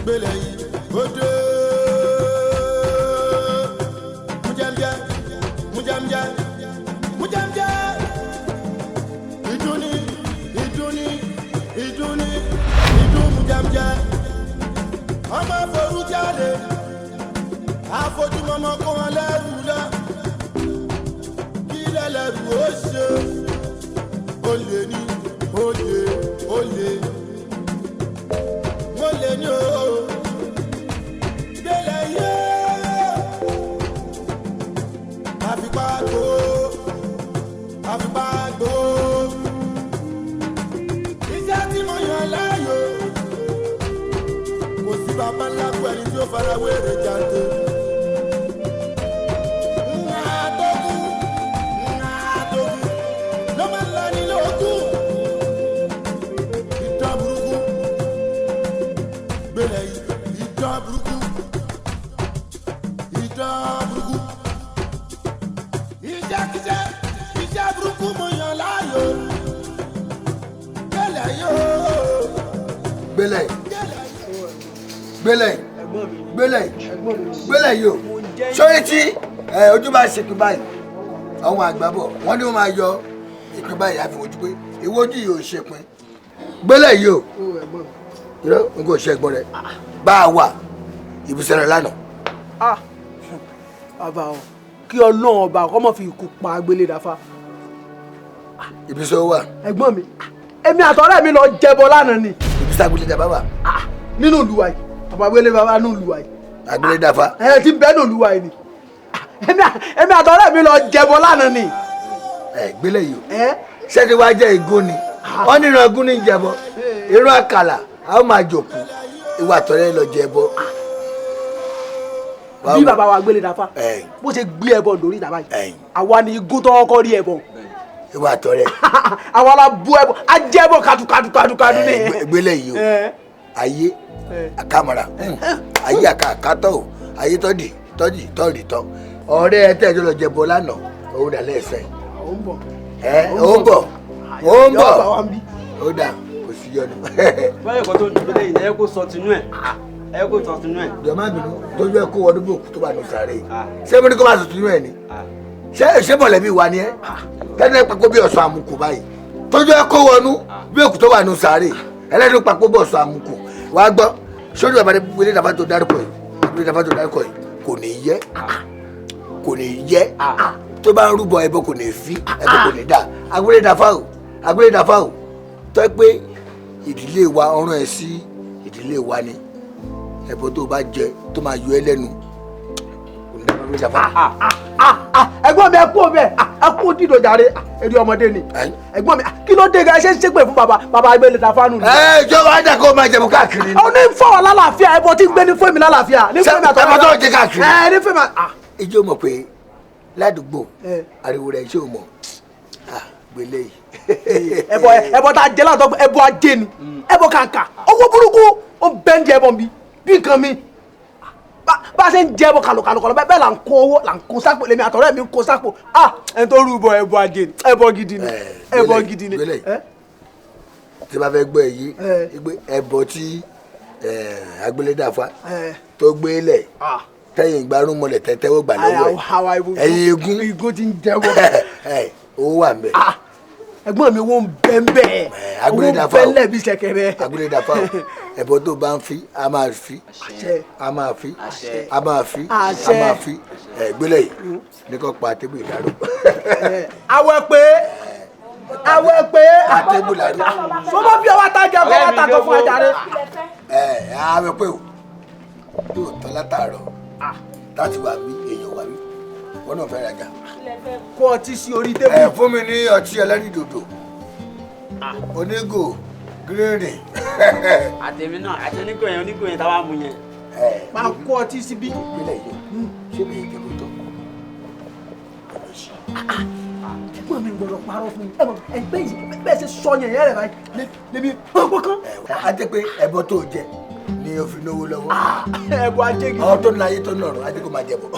Gbeleyi, odo. Mujamja. Iduni, mujamja. Ọmọ foru jáde, àfojúmọ́mọ́ kó wọn lẹ́rù lọ. Kí lẹ́lẹ́rù ó ṣe, olè ní, olè. Wọ́n lè ní o, Gbeleyi. Àfipá gbó. Iṣẹ́ tí mo yàn láàyò, kò sí bàbá ńlá kú ẹni tí ó fara wéèrè jáde. Ló máa ń lọ nílé ogún. Ìdán burúkú. Gbeleyi, ìdán burúkú. Iṣẹ́ burúkú mo yàn láàyò. Gbeleyi o. Sórí tí ojú bá ṣe pé báyìí àwọn àgbà bọ̀ wọ́n ní wọ́n máa yọ ìpín báyìí àfi ojú pé ìwọ́jú yìí ò ṣe pin. Gbeleyi o. Irọ́ n kò ṣe ẹ̀gbọ́n rẹ̀ bá a wà ìbùsẹ̀ rẹ̀ lánàá. Bàbá o kí Ọlọ́run ọba kọ́ mọ̀ fi ikú pa Gbeleyi dáfá. Ìbùsẹ̀ wà. Ẹ̀gbọ́n mi èmi àtọ̀rẹ́ mi lọ jẹbọ lánàá ni. Ìbùsẹ̀ Gbeleyi dáfá wà. Nínú ìlúwa yìí bàbá Gbeleyi bàbá nínú ìlúwa yìí. Gbeleyi dáfá. Ti bẹ́ẹ̀ nínú ìlúwa yìí ni. Èmi àtọ̀rẹ́ mi lọ jẹbọ lánàá ni. Gbeleyi o. Ṣé wàá jẹ́ igún ni? Wọ́n ní ìran igún ní ìjẹbọ. Irú àkàlà a ó máa jòkó. Ìwà àtọ̀rẹ́ lọ jẹbọ. Bí bàbá wa Gbeleyi dáfá bó ṣe gbé ẹbọ lórí ìta báyìí àwa ni igún tó kọ́kọ́ rí ẹbọ. Ìwà àtọ̀rẹ́. Àwa la bú ẹbọ a jẹbọ kàdùkàdù ni. Gbeleyi o. Ayé àkàmọ̀ra ayé àkàtọ̀ o ayé tọ́dì ọ̀rẹ́ ẹ tẹ́jọ́ lọ jẹbọ lánàá òun dà lẹ́sẹ̀. Ó ń bọ̀. Ó dà kò sí yọnu. Báyọ̀ kan tó Gbeleyi ẹ kó sọ tinú ẹ̀. Jọ̀ọ́ bínú tójú ẹ kó wọnú bòkú tó bá nù sàárè. Ṣé mo ní kó máa sọ tinú ẹ ni? Ṣé mọ̀lẹ́bí wa ni ẹ? Tẹ́lẹ̀ pàpọ̀ bí ọ̀sán àmukù báyìí. Tójú ẹ kó wọnú bí òkú tó wà nù sàárè. Ẹlẹ́dùn pàpọ̀ bí ọ̀sán àmukù. Wàá gbọ́ sórí bàbá Gbeleyi dáfá tó dárúkọ yìí kò ní yẹ tó bá ń rúbọ ẹbọ kò ní fi ẹbọ kò ní dà. Gbeleyi dáfá o tọ́ pé ìdílé wa ọ̀ràn ẹ̀ sí ìdílé wa ni ẹbọ tó bá jẹ tó máa yọ ẹ lẹ́nu kò ní Gbeleyi dáfá. Ẹ̀gbọ́n mi ẹ kú bẹ́ẹ̀ ẹ kú dídò jàre eré ọmọdé ni. Ẹ̀gbọ́n mi kí ló dé ga ẹ ṣe ń ṣépè fún bàbá Gbeleyi dáfá nù. Ìjọba ajá kó máa jẹun káàkiri. Ó ní fọwọ́ lálàáfíà ẹbọ tí ń gbé ní fún mi lálàáfíà. Ẹbọ tó jẹ káàkiri. Ní fún mi. Ìjọ mọ̀ pé ládùúgbò ariwo rẹ̀ ṣé o mọ̀ Gbeleyi. Ẹbọ tá a jẹ látọ̀ ẹbọ ajé ni ẹbọ kàǹkà owó burúkú ó bẹ́ẹ̀ ń jẹ ẹbọ mi bí nǹkan mi. Bá a ṣe ń jẹ ẹbọ kàlùkàlù bẹ́ẹ̀ là ń kó owó là ń kó sápò lèmi àtọ̀rẹ́ mi ń kó sápò. Ẹni tó rúbọ ẹbọ ajé ni ẹbọ gidi ni ẹbọ gidi ni. Tí bá fẹ́ gbọ́ èyí ẹbọ tí Gbeleyi dáfá tó gbé lẹ̀ tẹ́yìn ìgbárùn mọ́lẹ̀ tẹ́tẹ́wọ́ gbà lọ́wọ́ ẹ̀yìn igun ti ń jẹ́wọ́. Owó wà ń bẹ̀. Ẹ̀gbọ́n mi wọ́n ń bẹ́ẹ̀ Gbeleyi dáfá owó bẹ́ẹ̀ bí ṣẹ̀kẹ̀rẹ̀. Gbeleyi dáfá o ẹbọ tó bá ń fi a máa fi Gbeleyi ní kò pa tébù ìdárò. Awẹ́ pé àtébù ìdárò. Sọ́mọ́ bí ọwọ́ tájà kọ́ wá tàkọ́ fún ajáre. Awẹ́ pé o yóò tán látàárọ̀ láti wà bí èèyàn wà bí wọn náà fẹ́ rajà. Kó ọtí sí orí tébù. Fún mi ní ọtí ẹlẹ́rìndòdò onígò gírínì. Àtẹ̀mí náà àti onígò yẹn táwa mú yẹn. Máa kó ọtí síbí. Gbeleyi ṣé mi ìjẹ́ lóòótọ́? Ẹ̀gbọ́n mi gbọ́dọ̀ parọ́ fún mi. Ẹgbẹ́ yìí bẹ́ẹ̀ ṣe sọ yẹn rẹ̀ báyìí lébi ọgbọ́n kan. A jẹ́ pé ẹbọ tó jẹ ni o fi lówó lọ́wọ́. Ẹbọ ajé gidi. Àwọn tó ń láyé tó ń lọ̀rọ̀ ajé kò máa jẹ bọ̀.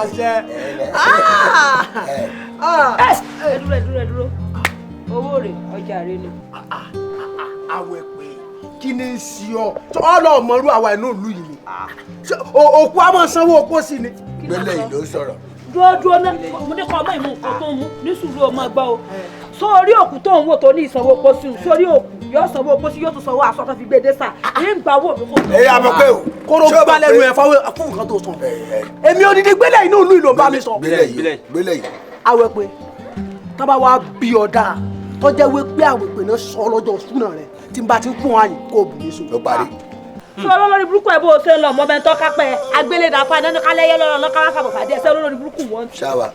Àṣẹ. Dúró owó rẹ̀ ọjà rẹ̀ ni. Awẹ́ pé kí ni sí ọ ọlọmọrú àwa inú ìlú yìí ni òkú a máa sanwó opó sí ni. Gbeleyi ló sọ̀rọ̀. dúró náà mo ní kọ́ ọmọ ìmú nǹkan tó ń mú ní sùúrù ọmọ gbọ́ o sórí òkú tó ń wò tó ní ìsanwó opó sí i sórí òkú yóò sanwó opó sí yóò tún sanwó aṣọ tó fi gbé dé sà èyí ń gba owó mi kò tó. èyí àmọ́ pé o. kóró gbá lẹ́nu ẹ̀ fún nǹkan tó sọ. èmi ò ní Gbeleyi inú ìlú ìlú bá mi sọ. Gbeleyi. àwẹ̀ pé tábà wá bí ọ̀dà tó jẹ́ wípé àwẹ̀ pé náà sọ lọ́jọ́ súnà rẹ̀ tí n bá ti ń kún àyè kó bù mí sùn. ló parí. sọ olórí burúkú ẹ bó o ṣe ń lọ ọmọ bẹ́ẹ̀ tọ́ kápẹ́ agbélédà fún ẹni kálẹ́yẹ lọ́rọ̀ lọ́kàrà fàbọ̀ fàdé ẹsẹ̀ olórí burúkú wọn. ṣáwa.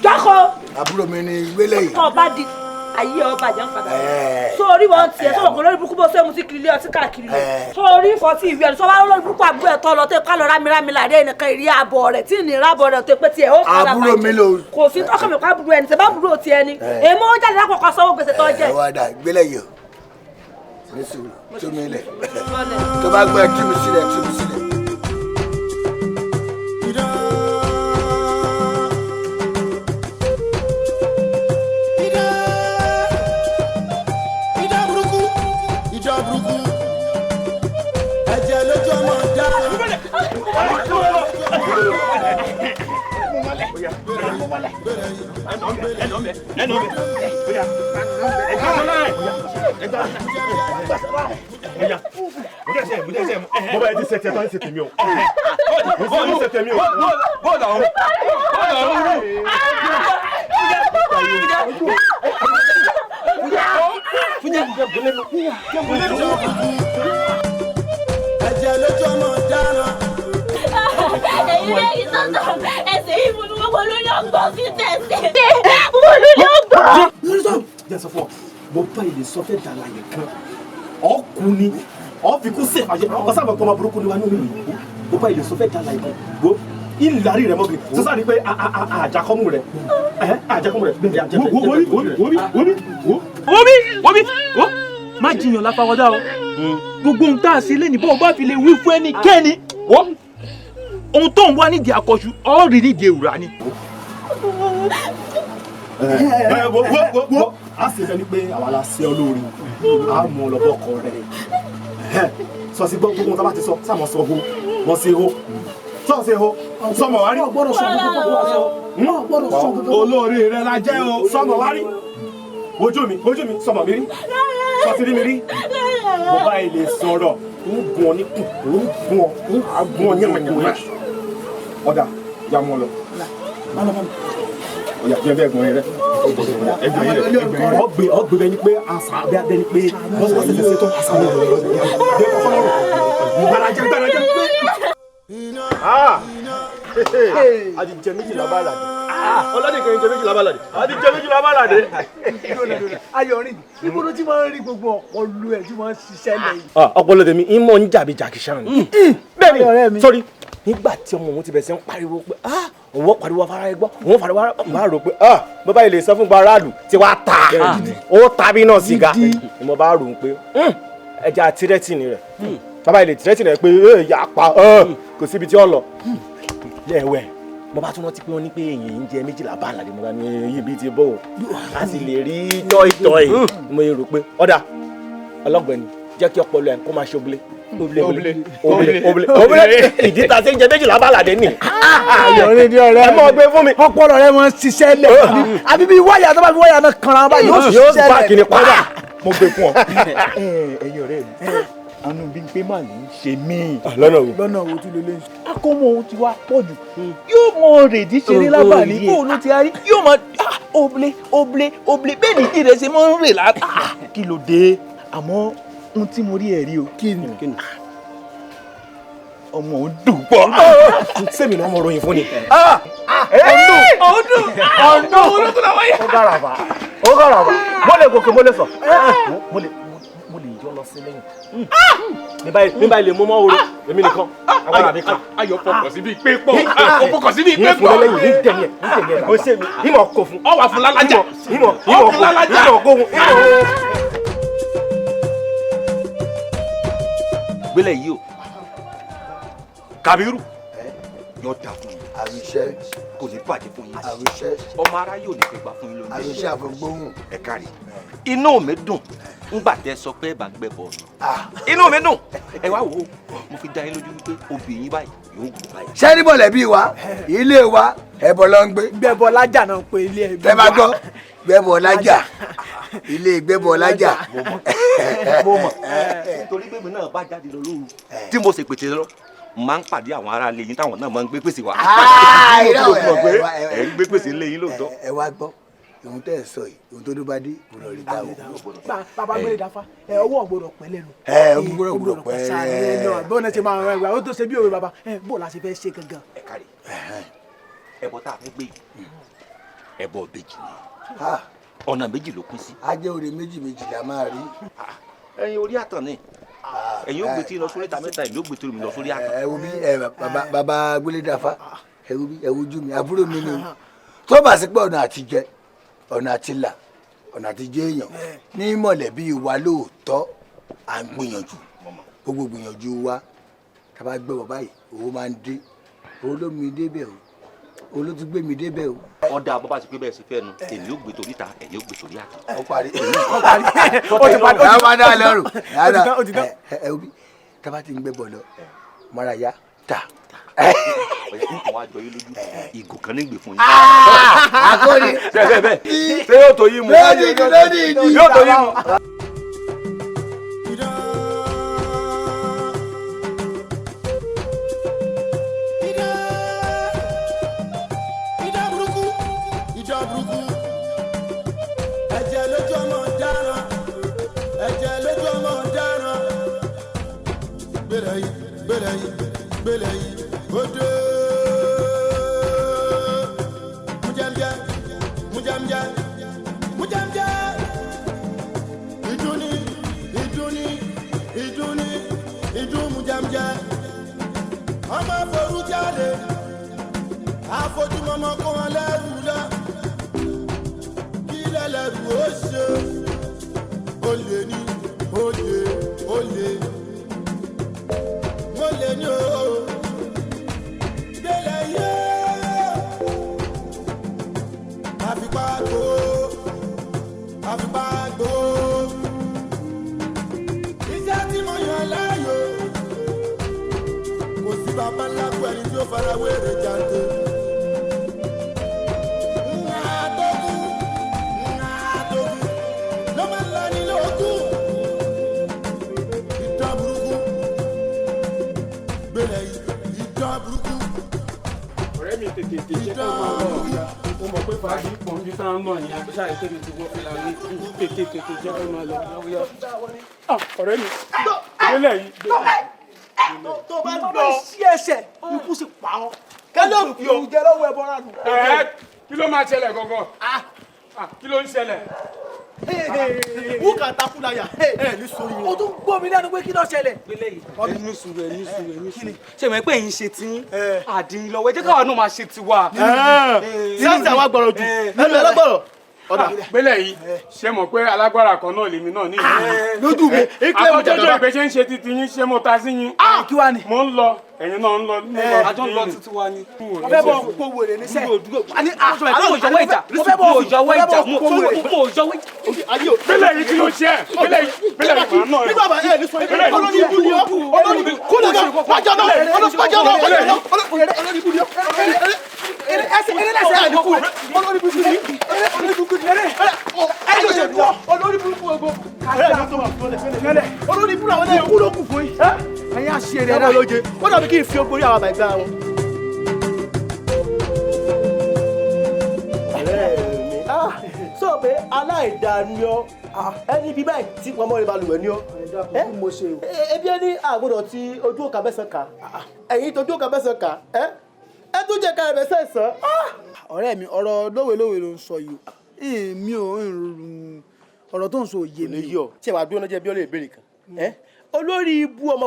jókòó. àbúrò mi ni Gbeleyi. kọ́ ọba di ayé ọba jẹ́ ń padà. sórí wọn tiẹ̀ sọ̀rọ̀ kan lórí burúkú bó ṣe mu sí kiri ilé ọtí káàkiri lọ. sórí ìfọ̀tí ìwé ẹ̀ sọ́wọ́ olórí burúkú àbúrò ẹ̀ tọ́ lọ tó ká lọ rámírámí láàdé ẹnìkan ìrí àbọ̀ rẹ̀ tí ìní rábọ̀ rẹ̀ tó pé tiẹ̀ ó kára àbúrò mi lò. kò sí tọ́kàn mi kó àbúrò ẹni tẹ́ bá àbúrò tiẹ̀ ni èèmọ̀ ó jáde lápò kan sanwó gbèsè tó jẹ́. ẹ wá dà Gbeleyi o ní sùúrù tú mi lẹ̀ tó bá gbọ́ ẹ tú mi sílẹ̀ tú mi sílẹ̀. Mo bá yẹ ti sẹ́tì ẹ̀ tán ní sẹ́tì mi o. Mo ní sẹ́tì mi o. Bọ́ọ̀lù àwọn. Ẹ̀jẹ̀ lójú ọmọ dáná. Ẹ̀yin lẹ́yìn sọ́tọ̀ ẹsẹ̀ yìí mo ní gbogbo lórí ọgbọ́n fi tẹ̀sẹ̀. Mo lórí ọgbọ́n. Jẹ́ sọ fún ọ, mo bá ilé sọ fẹ́ dàlà yẹn kan. Ọkùnrin ọ̀fikún sè fàjẹ́ ọ̀sàbọ̀ pọ̀ ọmọ burúkú ni wà nínú ìlú. Mo bá ilé sọ fẹ́ dàlà yẹn kan. Wo ìlàrí rẹ̀ mọ́bìnrin. Sísá ni pé àjàkọ́mù rẹ̀. Àjàkọ́mù rẹ̀. Wọ́n má jiyàn láfàwọ́dá o. Gbogbo ohun tá a ṣe lẹ́nu bọ́ọ̀ bá fi lè wí fún ẹnikẹ́ni. Wọ́n ohun tó ń wá nídìí àkọ́ṣu ọ̀rì nídìí ewúrà ni. Wo a ṣe fẹ́ ni pé àwa la ṣe olórí a mú ọlọ́bọ̀ kọ rẹ̀ sọ sí gbogbo ohun tó bá ti sọ sáà mọ̀ sọ ho mọ̀ sí ho sọ sí ho sọmọ wá rí. Olórí rẹ̀ la jẹ́ o sọmọ wá rí. Ojú mi sọmọ mi rí sọ sí rí mi rí. Mo bá ilé sọ̀rọ̀ ń gun ọ ní kùn ń gun ọ yẹ̀mọ̀yẹ̀mọ̀ ọ̀dà ìyá mọ̀ lọ. Oya jẹ́ bẹ́ẹ̀ gbọ́n rẹ̀ ọgbẹ́ bẹ́ẹ̀ ni pé àṣà bẹ́ẹ̀ ni pé wọ́n sọ sí ṣètò àṣà mi bẹ́ẹ̀ kọ́kọ́rọ́ gbàràjẹ́ adi jẹ méjìlá bá làdé ọlọ́dẹ kan jẹ méjìlá bá làdé adi jẹ méjìlá bá làdé. Ayọ̀rìn níbo ló ti máa ń rí gbogbo ọpọlọ ẹ̀ tí wọ́n ń ṣiṣẹ́ lẹ́yìn. ọpọlọ tèmi ìmọ̀ ń jàbí jàkíṣàn ni bẹ́ẹ̀ ni sọ́rí nígbà tí ọmọ òun ti bẹ̀rẹ̀ sí ń pariwo pé òun pariwo afárá ẹgbọ́ òun pariwo máa rò pé bàbá ilé sọ fún gba aráàlú tí wàá ta ó tàbí náà sìgá ni mo bá rò ó pé ẹja tírẹ́tìnì rẹ̀ bàbá ilé tírẹ́tìnì rẹ̀ pé yà pa kò síbi tí ó lọ lẹ́wẹ̀ mo bá tún rántí pé wọ́n ní pé èyí ń jẹ méjìlá bá àlàdé mo bá ní èyí bíi ti bò ó a sì lè rí tọ́ìtọ́ì mo rò pé ọ̀dà ọlọ́gbẹ̀ni jẹ́ kí ọpọlọ ẹ̀ kó máa ṣe obìnrin ìdí ta ṣe ń jẹ méjìlá bá àlàdé nì. Ayọ̀rìn ní ọ̀rẹ́ ẹ mọ̀ gbé fún mi. ọpọlọ rẹ máa ń ṣiṣẹ́ lẹ̀ àbí bí wáyà tó bá fi wáyà náà kanra báyìí yóò ṣiṣẹ́ lẹ̀. bá kìíní padà mo gbé fún ọ. Ẹ̀yin ọ̀rẹ́ mi àánú bí n pé má ní í ṣe mí. lọ́nà wo tún lélẹ̀. akọ́mọ ohun ti wá pọ̀ jù yóò mọ rèdí ṣeré lábàání bóun ló ti rí yóò mọ oble bẹ́ẹ̀ ni ìdí rẹ̀ ṣe máa ń rè látà. Kí ló dé àmọ́ ohun tí mo rí ẹ̀ rí o. Kí ni ọmọ òun dùn pọ̀. sẹ́mi náà mo ròyìn fún ni. ọdún ó gàràbà mo lè gòkè mo lè sọ mo lè yọ lọ sí lẹ́yìn. mi báyìí lè mú mọ́ oró èmi nìkan àwọn àbí kan. ayọ̀ fọkàn síbi pé pọ̀ fọkàn síbi pé ní fún lẹ́yìn ní tẹ̀lé ó ṣe mi ìmọ̀ kò fún ọwà fún lálájà ìmọ̀ kò fún. Gbeleyi o Kabiru yóò dà fún yín àríṣẹ́ kò ní bàjẹ́ fún yín àríṣẹ́ ọmọ ara yóò ní fẹ́ gbà fún yín lónìí àríṣẹ́ àfọgbóhùn ẹ kárí inú mi dùn ńgbà tẹ́ sọ pé bá gbẹ bọ inú mi dùn ẹ wá wò ó mo fi dá yín lójú wípé obìnrin báyìí yóò gbọ́ báyìí. ṣé ní mọ̀lẹ́bí wa ilé wa ẹbọ ló ń gbé. gbẹbọ lájà náà pé ilé ẹbí. ẹ máa gbọ́ gbẹbọ lájà ilé gbẹbọ lájà. mo mọ̀ nítorí pé mi náà bá jáde lọ lóru tí mo sì pèsè lọ máa ń pàdé àwọn ará ilé yín táwọn náà máa ń gbé pèsè wa. ẹ ń gbé pèsè ilé yín lóòótọ́. ẹ wá gbọ́ ohun tẹ́ ẹ sọ yìí ohun tó dé bá dé ìrọ̀ rí dáwọ́. bàbá gbélé dáfá ọwọ́ gbọ́dọ̀ pẹ́ lẹ́nu. gbọ́dọ̀ pẹ́ lẹ́nu. bí wọ́n ṣe máa rẹ̀ wá ó tó ṣe bí òwe bàbá bó la ṣe fẹ́ ṣe gangan. ẹ kárí ẹbọ tá a fẹ́ gbé yìí ẹbọ ìbejì ni ọ̀nà méjì ló kún sí. a jẹ́ oore méjì la máa rí. ẹ̀yin orí àtàn ni ẹ̀yin ó gbé tí lọ sórí ìta mẹ́ta èmi ó gbé tí mi lọ sórí àtàn. ẹ wo bí bàbá gbélé dáfá ẹ wo bí ẹ wojú mi àbúrò mi ni tó bá sí pé ọ̀nà àtijẹ ọ̀nà àtìlà ọ̀nà àtijẹ èèyàn ní mọ̀lẹ́bí wa lóòótọ́ à ń gbìyànjú gbogbo gbìyànjú wa tá a bá gbé wọ báyìí owó máa ń dé owó ló mi débẹ̀ o owó ló tún gbé mi débẹ̀ o. ọ̀dà bọ́ bá ti pé bẹ́ẹ̀ sí fẹ́ nu èmi ó gbé torí ta ẹ̀yin ó gbé torí àtàn. ó parí ó ti parí ó máa dá lọ́rùn ẹ obi tá a bá ti ń gbé bọ̀ lọ mọ́ra ya ta. nǹkan wá jọ yín lójú ìgò kan ní gbè fún yín. àkórí bẹ́ẹ̀ ṣé yóò tó yín mu. yóò tó yín mu. Gbeleyi odo mujamja idun mujamja ọmọ foru jáde àfojúmọmọ kó wọn lẹ́rù lọ kí lẹ́lẹ́rù ó ṣe olè ní olè ní o. Iṣẹ́ tí mo yàn láàyò kò sí bàbá ńlá kú ẹni tí ó fara wéèrè jáde. Ńláàdógún ló máa ń lọ nílé ogún. Ìdán burúkú Gbeleyi ìdán burúkú. Ọ̀rẹ́ mi tètè jẹ́ kó máa lọ ọ̀gá. Mo mọ̀ pé fàájì pọ̀ níbi tá à ń lọ yẹn àbúṣà ètò mi ti wọ́n fi la ní tètè jẹ́ kó máa lọ yọ. Ọ̀rẹ́ mi Gbeleyi. tó bá lọ sí ẹsẹ̀ ikú sì pa ọ́ kẹ́lẹ́ fi òun jẹ lọ́wọ́ ẹbọ rà nù. Kí ló máa ṣẹlẹ̀ gangan? Kí ló ń ṣẹlẹ̀? Wúkà takulaya ní sori yẹn. O tún gbọ́ mi lẹ́nu pé kí ló ṣẹlẹ̀. Gbeleyi ẹnu sùúrù. Ṣé mo pé yín ṣe tí àdín lọ́wọ́ ẹ jẹ́ káwa náà máa ṣe tiwa. Síyáṣí àwọn agbọ̀rọ̀ jù ẹnu ẹlẹ́gbọ̀rọ̀. Gbeleyi ṣé mọ̀ pé alágbára kan náà lèmi náà ní ìlú. Lójú mi àkọ́jọ́jọ́ ìgbé ṣe ń ṣe titi yín ṣé mo ta sí yín. Kí wá ni. Mo ń lọ ẹ̀yin náà ń lọ. Àjọ ń lọ títí wa ni. Ọbẹ̀ bọ̀ kó wèrè ní sẹ́. Mo òjọwọ́ ìjà. Gbeleyi kí ló ṣe ẹ́? Gbeleyi màá náà. Nígbà bá ẹ̀ ní sọ olórí ibú ni ọ́. Olórí ibú kúlẹ̀ náà wájà náà olórí ibú ni ọ́. Ẹsẹ̀ ẹ̀ ní kú olórí ibú ni olórí burúkú ogbó olórí burúkú àwọn ẹ̀yẹ kú ló kù fún yìí ẹ̀yẹ àṣírí ẹ̀dá lóje ó dàbí kí n fi ogbórí àwọn àbàgbà wọn. sọ pé aláìdáni ọ ẹni bí báyìí tí wọn mọ ìbalùwẹ̀ ni ọ ebi ẹni àgbọ́dọ̀ ti ojú òkà bẹ́sẹ̀ kà ẹ̀yìn tójú òkà bẹ́sẹ̀ kà ẹ tún jẹ́ ká ẹ̀bẹ̀ sẹ́sàn. ọ̀rẹ́ mi ọ̀rọ̀ lówelówe ló ń sọ yìí mi ò ọ̀rọ̀ tó ń sọ òye mi. olè yọ tí ẹ wàá dúró lọ́jọ́ bí ó lè béèrè kan olórí ibú ọmọ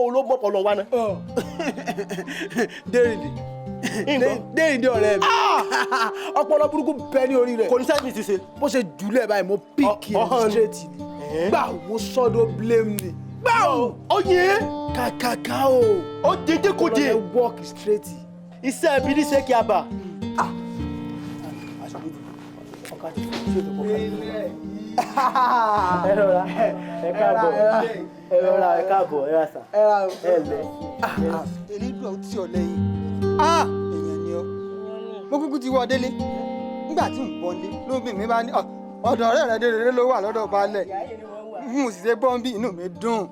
wo ló mọ̀pọ̀ lọ wá ná. Dérìndé ọ̀rẹ́ mi ọpọlọ burúkú bẹ ní orí rẹ̀ kò ní sẹ́yìn ti ṣe bó ṣe jùlẹ̀ báyìí mo píkì straight ni gbà wo sọ́dọ̀ blame ni gbà o oye kàkàkà o ó dédé kò dé work straight iṣẹ́ ibi ní ṣe kí a bà. ẹ rọra ẹ káàbọ̀ ẹ rọra ẹ káàbọ̀ ẹ rà sà ẹ lẹ. elédùn àwọn tí ọ lẹ́yìn èèyàn ni ọ mo kúkú ti wọ délé nígbà tí n bọ nílé lóbìnrin mi bá ní ọ̀dọ̀ ọ̀rẹ́ rẹ délé ló wà lọ́dọ̀ baálẹ̀ mo sì ṣe gbọ́n bí inú mi dùn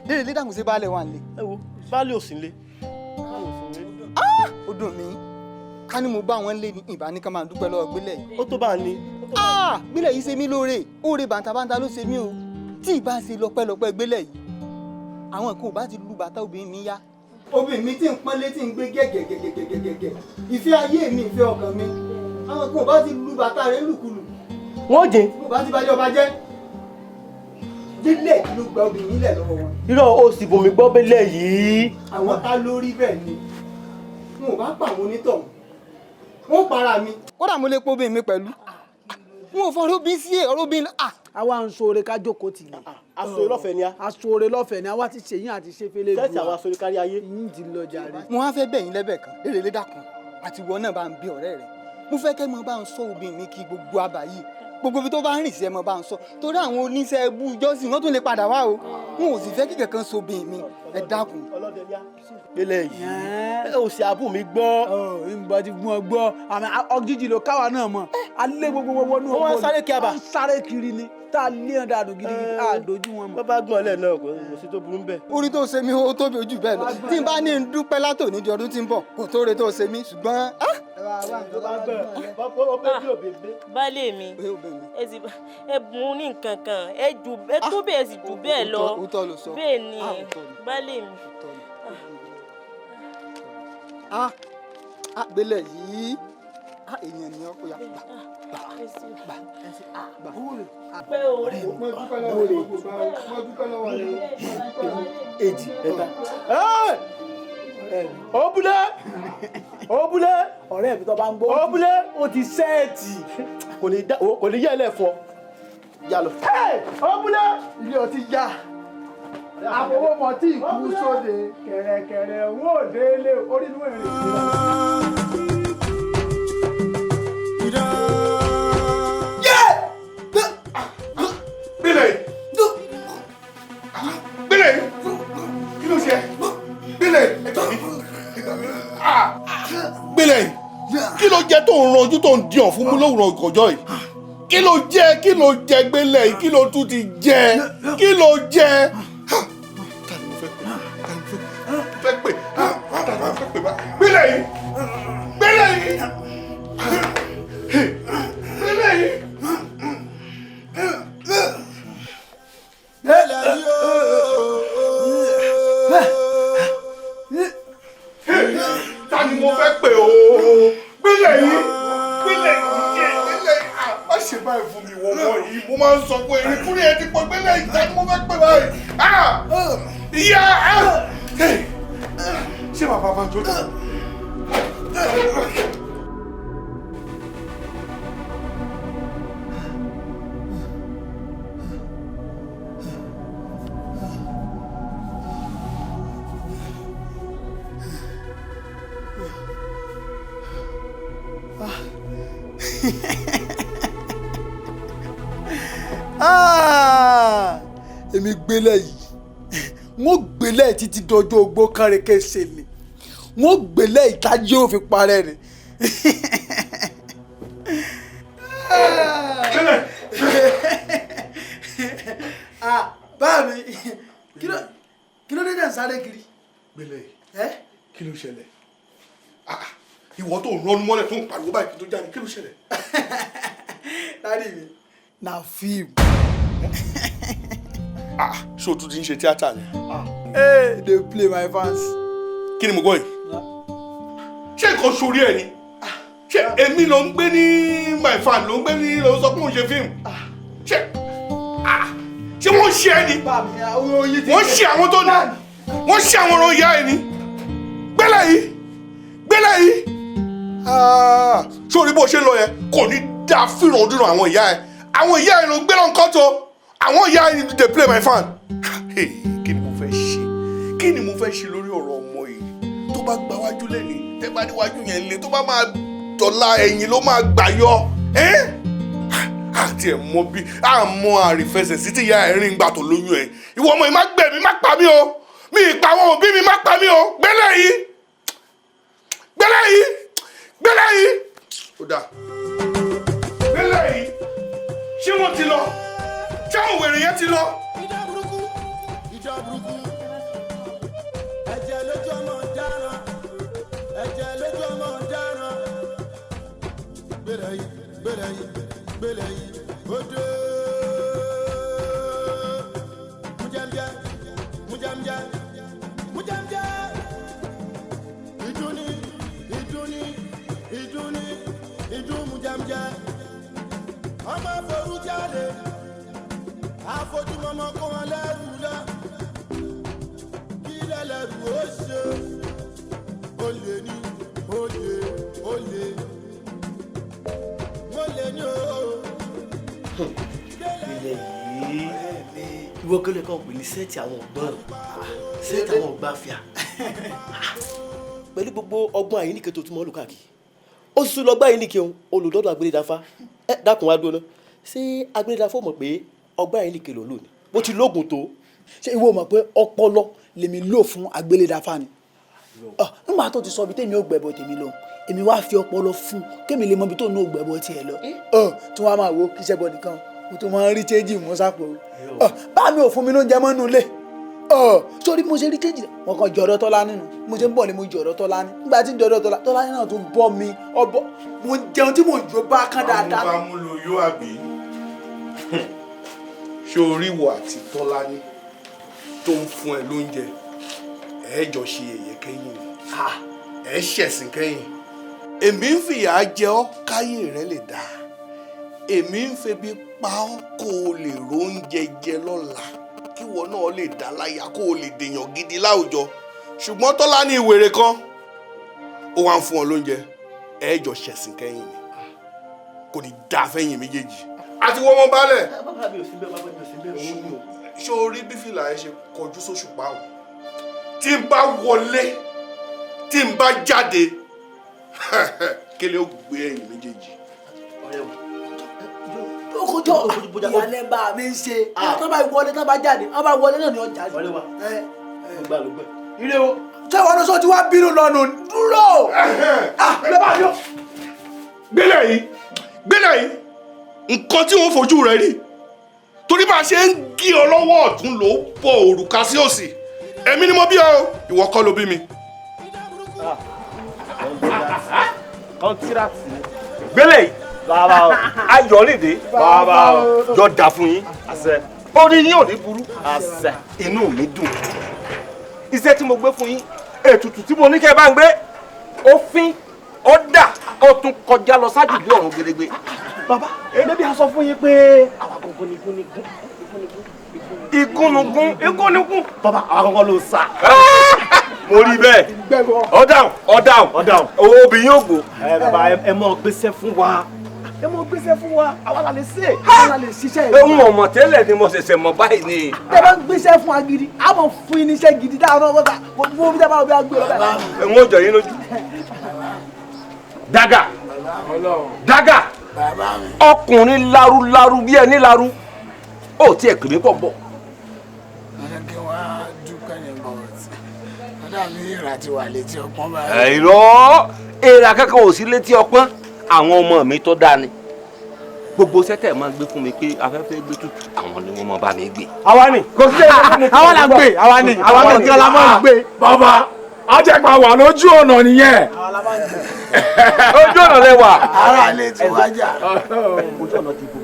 délé dàgbù sí baálẹ̀ wà nílé. ẹ wo baálẹ̀ ò sí nílé. ó dùn mí ká ní mo bá wọn lé ní ìbá ní ká máa dúpẹ́ lọ́wọ́ Gbeleyi. ó tó bá a ní. Gbeleyi ṣe mí lóore oore bàǹtàbàǹtà ló ṣe mí o tí ì bá ṣe lọ́pẹ́lọpẹ́ Gbeleyi àwọn kan ò bá ti lu bàtà obìnrin mi yá. obìnrin mi tí ń pọ́nlé tí ń gbé gẹ́gẹ́gẹ́gẹ́gẹ́gẹ́ ìfẹ́ ayé mi ìfẹ́ ọkàn mi àwọn kan ò bá ti lu bàtà rẹ̀ lùkulù. wọ́n jẹ́. mo bá ti bá ọba jẹ́ délé ló gba obìnrin lẹ̀ lọ́wọ́ wọn. irọ́ o sì bomi gbọ́ Gbeleyi. àwọn ká lórí bẹ́ẹ̀ ni wọn ò bá pa àwọn onítọ̀hún wọn para mi. kódà mo lè pọ́ obìnrin mi pẹ̀lú wọn ò fọwọ́ bí sí ọ̀rọ̀ bí. àwa ń sọ̀rọ̀ ká jókòó tì ní. aṣọre lọ́fẹ̀ẹ́ ni a. aṣọre lọ́fẹ̀ẹ́ ni àwa ti ṣèyí àti ṣe fẹ́lẹ́ dùn. sẹ́ẹ̀sì àwọn aṣọre kárí ayé. yín ti lọ jàre. mo wá fẹ́ bẹ̀yìn lẹ́bẹ̀ kan lérè lé dàkún àti ìwọ náà bá ń bí ọ̀rẹ́ rẹ̀ mo fẹ́ kẹ́ mọ bá ń sọ obìnrin mi kí gbogbo àbá yìí gbogbo ibi tó bá ń rìn sí ẹ mọ bá ń sọ torí àwọn oníṣẹ́ ẹbú ìjọsìn wọn tún lè padà wá o wọn ò sì fẹ́ kí kankan so obìnrin mi ẹ dákun. Gbeleyi ẹ ò sì àbú mi gbọ́. ìgbà tí gbọ́n gbọ́ àmì ọgíjì ló káwa náà mọ̀ alẹ́ gbogbo wọnú ọkọ̀ wọ́n sáré kí a bá. wọ́n sáré kiri ni tá a lé ọ̀dà àdùn gidigidi àdójú wọn mọ̀. bọ́ bá gbọ́n lẹ̀ náà kò sí tó burú bẹ́ẹ̀. orí tó ṣe mí ó tóbi ojú bẹ́ẹ̀ lọ tí n bá ní n dúpẹ́ látòní di ọdún tí ń bọ̀ kò tó re tó ṣe mí ṣùgbọ́n. baálé mi ẹ bùn ní nǹkan kan ẹ tó bẹ́ẹ̀ sì jù bẹ́ẹ̀ lọ bẹ́ẹ̀ ni baálé mi. Gbeleyi èèyàn ni ọkọ ya gbà. èjì ẹ̀ta. òbúlé ọ̀rẹ́ mi tó bá ń gbọ́. òbúlé o ti sẹ́ẹ̀tì kò ní yẹ ẹlẹ́fọ́ yà lọ. òbúlé ilé ọtí já àfọwọ́mọ tí ìkú sóde kẹ̀rẹ̀kẹ̀rẹ̀ wọ́n ò délé orí inú èrè. Gbeleyi kí ló ṣe Gbeleyi Gbeleyi kí ló jẹ tó ń ranjú tó ń dìyàn fún mú lówùrọ̀ ìkọjọ́ yìí kí ló jẹ Gbeleyi kí ló tún ti jẹ kí ló jẹ. Gbeleyi Gbeleyi Gbeleyi. Ta ni mo fẹ́ pè o Gbeleyi Gbeleyi má ṣe báyìí fún mi wọ́n mọ́ yìí mo máa ń sọ pé erin kúrẹ́ ẹ ti pọ̀ Gbeleyi ta ni mo fẹ́ pè báyìí ìyá ṣé bàbá bá jó dà. èmi Gbeleyi wọ́n Gbeleyi títí dọjọ́ ogbó kárẹ́kẹ́ ṣe ni wọ́n Gbeleyi tájí ò fi parẹ́ ni. báà mi kí ló dé dẹ̀ sáré kiri. Gbeleyi kí ló ṣẹlẹ̀ ìwọ tó ń rọnu mọ́lẹ̀ tó ń pariwo báyìí kí tó jáde kí ló ṣẹlẹ̀. dáàdi mi na fíìmù. ṣé o tún ti ń ṣe tíátà ni. Hey, they play my fans. Kí ni mo gbọ́ yìí? Ṣé nǹkan sórí ẹ̀ ni? Ṣé èmi ló ń gbé ní my fan ló ń gbé ní ló sọ pé òun ṣe fíìmù? Ṣé wọ́n ṣe ẹ ni? Wọ́n ṣe àwọn tó ní. Wọ́n ṣe àwọn ọ̀rọ̀ ìyá ẹ ni. Gbeleyi. Sórí bó ṣe lọ yẹn kò ní dá fìràn ọdún àwọn ìyá ẹ. Àwọn ìyá ẹ ló gbé lọ nǹkan tó. Àwọn ìyá ẹ ni they play my fan. Kí ni mo fẹ́ ṣe? Kí ni mo fẹ́ ṣe lórí ọ̀rọ̀ ọmọ yìí? Tó bá gba wájú lẹ́ni, tẹ́ bá níwájú yẹn lé, tó bá máa dọ̀la ẹ̀yìn ló máa gbà yọ. àti ẹ̀ mọ bí àmọ́ àrífẹsẹ̀ sí ti ìyá ẹ̀ rìn gbà tó lóyún ẹ̀ ìwọ ọmọ yìí má gbẹ̀mí má pa mí o mi ì pa àwọn òbí mi má pa mí o Gbeleyi ó dà Gbeleyi ṣé wọ́n ti lọ ṣé àwọn wèrè yẹn ti lọ. ìjà burúkú ẹ̀jẹ̀ lójú ọmọ dáràn ẹ̀jẹ̀ lójú ọmọ dáràn Gbeleyi odò mújàmjá ìdún mújàmjá ọmọ forú jáde àfojúmọmọ kó wọn lẹ́rù lọ kí lẹ́lẹ́rù ó ṣe olè ní olè ní o. ilé yìí ìwọ kẹlẹ kan pè ní sẹẹtì àwọn ọgbọ́n sẹẹtì àwọn ọgbà fìyà pẹ̀lú gbogbo ọgbọ́n àyíníkẹ tó túmọ̀ olùkàkì ó sì lọ gbá àyíníkẹ òun olùdọ́dọ̀ agbélédàfá dákun wá dúró náà ṣé agbélédàfá mọ̀ pé ọgbọ́n àyíníkẹ ló lò ní bó ti lóògùn tó. ṣé ìwọ mọ̀ pé ọpọlọ lèmi lò fún agbélédàfá ni nígbà tó ti sọ ibi tèmi ò gbẹ̀bọ̀ tèmi lọ èmi wá fi ọpọlọ fún kémi lè mọ ibi tó ní ò gbẹ̀bọ̀ tiẹ̀ lọ tí wọ́n á máa wo kí iṣẹ́ bọ̀ nìkan mo tó máa ń rí chéjì mọ́ sápò bá mi ò fún mi lóúnjẹ mọ́nú ilé sórí mo ṣe rí chéjì wọn kan jọ̀dọ̀ Tọ́lá nínú mo ṣe ń bọ̀ ni mo jọ̀dọ̀ Tọ́lá ní nígbà tí jọ̀dọ̀ Tọ́lá náà tó bọ́ mi ọbọ̀ mo jẹun tí mo jọ bá kán dáadáa. ọmọ bá mú lo yóò àbí ṣé orí wo àti Tọ́lá ní tó ń fún ẹ lóúnjẹ ẹ jọ ṣe ẹ̀yẹ kẹ́yìn ẹ ṣẹ̀sìn kẹ́yìn èmi ń fìyà jẹ ọ́ káyé rẹ lè dáa èmi ń febi pa ọ́ kó o lè róúnjẹ jẹ lọ́la kí ìwọ náà lè dá láyà kó o lè dèèyàn gidi láwùjọ ṣùgbọ́n Tọ́lá ní ìwèrè kan ó wá ń fún ọ lóúnjẹ ẹ jọ ṣẹ̀sìn kẹ́yìn ni kò ní dáa fẹ́yìn méjèèjì àti wọ́n mọ́ balẹ̀. bàbá mi ò sí bẹ́ẹ̀ bàbá mi ò sí bẹ́ẹ̀ òun ni o. ṣé o rí bí fìlà ẹ ṣe kọjú sóṣùpá o tí n bá wọlé tí n bá jáde kele ó gbé ẹ̀yìn méjèèjì. lókòjọ́ ìyàlẹ́ bá mi ń ṣe tó bá wọlé tó bá jáde wọ́n bá wọlé náà ni ọjà sí. wọlé wa gbà ló gbẹ. ire o ṣé wọn lọ sọ ti wá bínú lọ́nu dúró. Gbeleyi nǹkan tí wọ́n fojú rẹ̀ rí torí bá a ṣe ń gé ọ lọ́wọ́ ọ̀tún ló bọ̀ òrùka sí òsì èmi ni mo bí ọ ìwọ kọ́ ló bí mi. kọ́ńtírátì Gbeleyi bàbá o ayọ̀lẹ́dẹ́ bàbá o jọ dà fún yín àṣẹ orí yín ò ní burú àṣẹ inú mi dùn iṣẹ́ tí mo gbé fún yín ètùtù tí mo ní kẹ́ bá ń gbé òfin ó dà ó tún kọjá lọ sájú bí ọ̀run gedegbe. bàbá ẹbí a sọ fún yín pé àwọn àkọ́kọ́ ni igúnnugún bàbá àwọn àkọ́kọ́ ló sà. mo rí bẹ́ẹ̀ ọ̀dáhùn obìnrin yóò gbò. bàbá ẹ mọ gbèsè fún wa àwa la lè ṣe àwa la lè ṣiṣẹ́ yìí. ohun ọmọ tẹ́lẹ̀ ni mo ṣẹ̀ṣẹ̀ mọ̀ báyìí ni. tẹ bá ń gbéṣẹ́ fún wa gidi a mọ̀ fún yín níṣẹ́ gidi dáhùn náà wọ́n gbogbo bí tẹ bá wọ́n bí a gbé lọ bẹ́ẹ̀. ẹ̀wọ̀n jọ yín lójú. dága ọkùnrin larúlarú bí ẹni larú ó tiẹ̀ kìlí pọ̀ bọ̀. kí wọ́n á dúpẹ́ ní bọ̀rọ̀tì wọ́n dàbí ìrà tí wà létí ọpọ́n báyìí. irọ́ èrà kankan ò sí létí ọpọ́n àwọn ọmọ mi tó dáa ni gbogbo sẹ́tẹ̀ máa ń gbé fún mi pé afẹ́fẹ́ gbé tutù àwọn ni wọ́n máa bá mi gbé. àwa ni kò sí àwa la gbé àwa ni kí ọlá máa gbé. bàbá ajẹ́pà wà lójú ọ̀nà nìyẹn. ojú ọ̀nà lẹ wà. ara lè ti wájà. ojú ọ̀nà ti bò.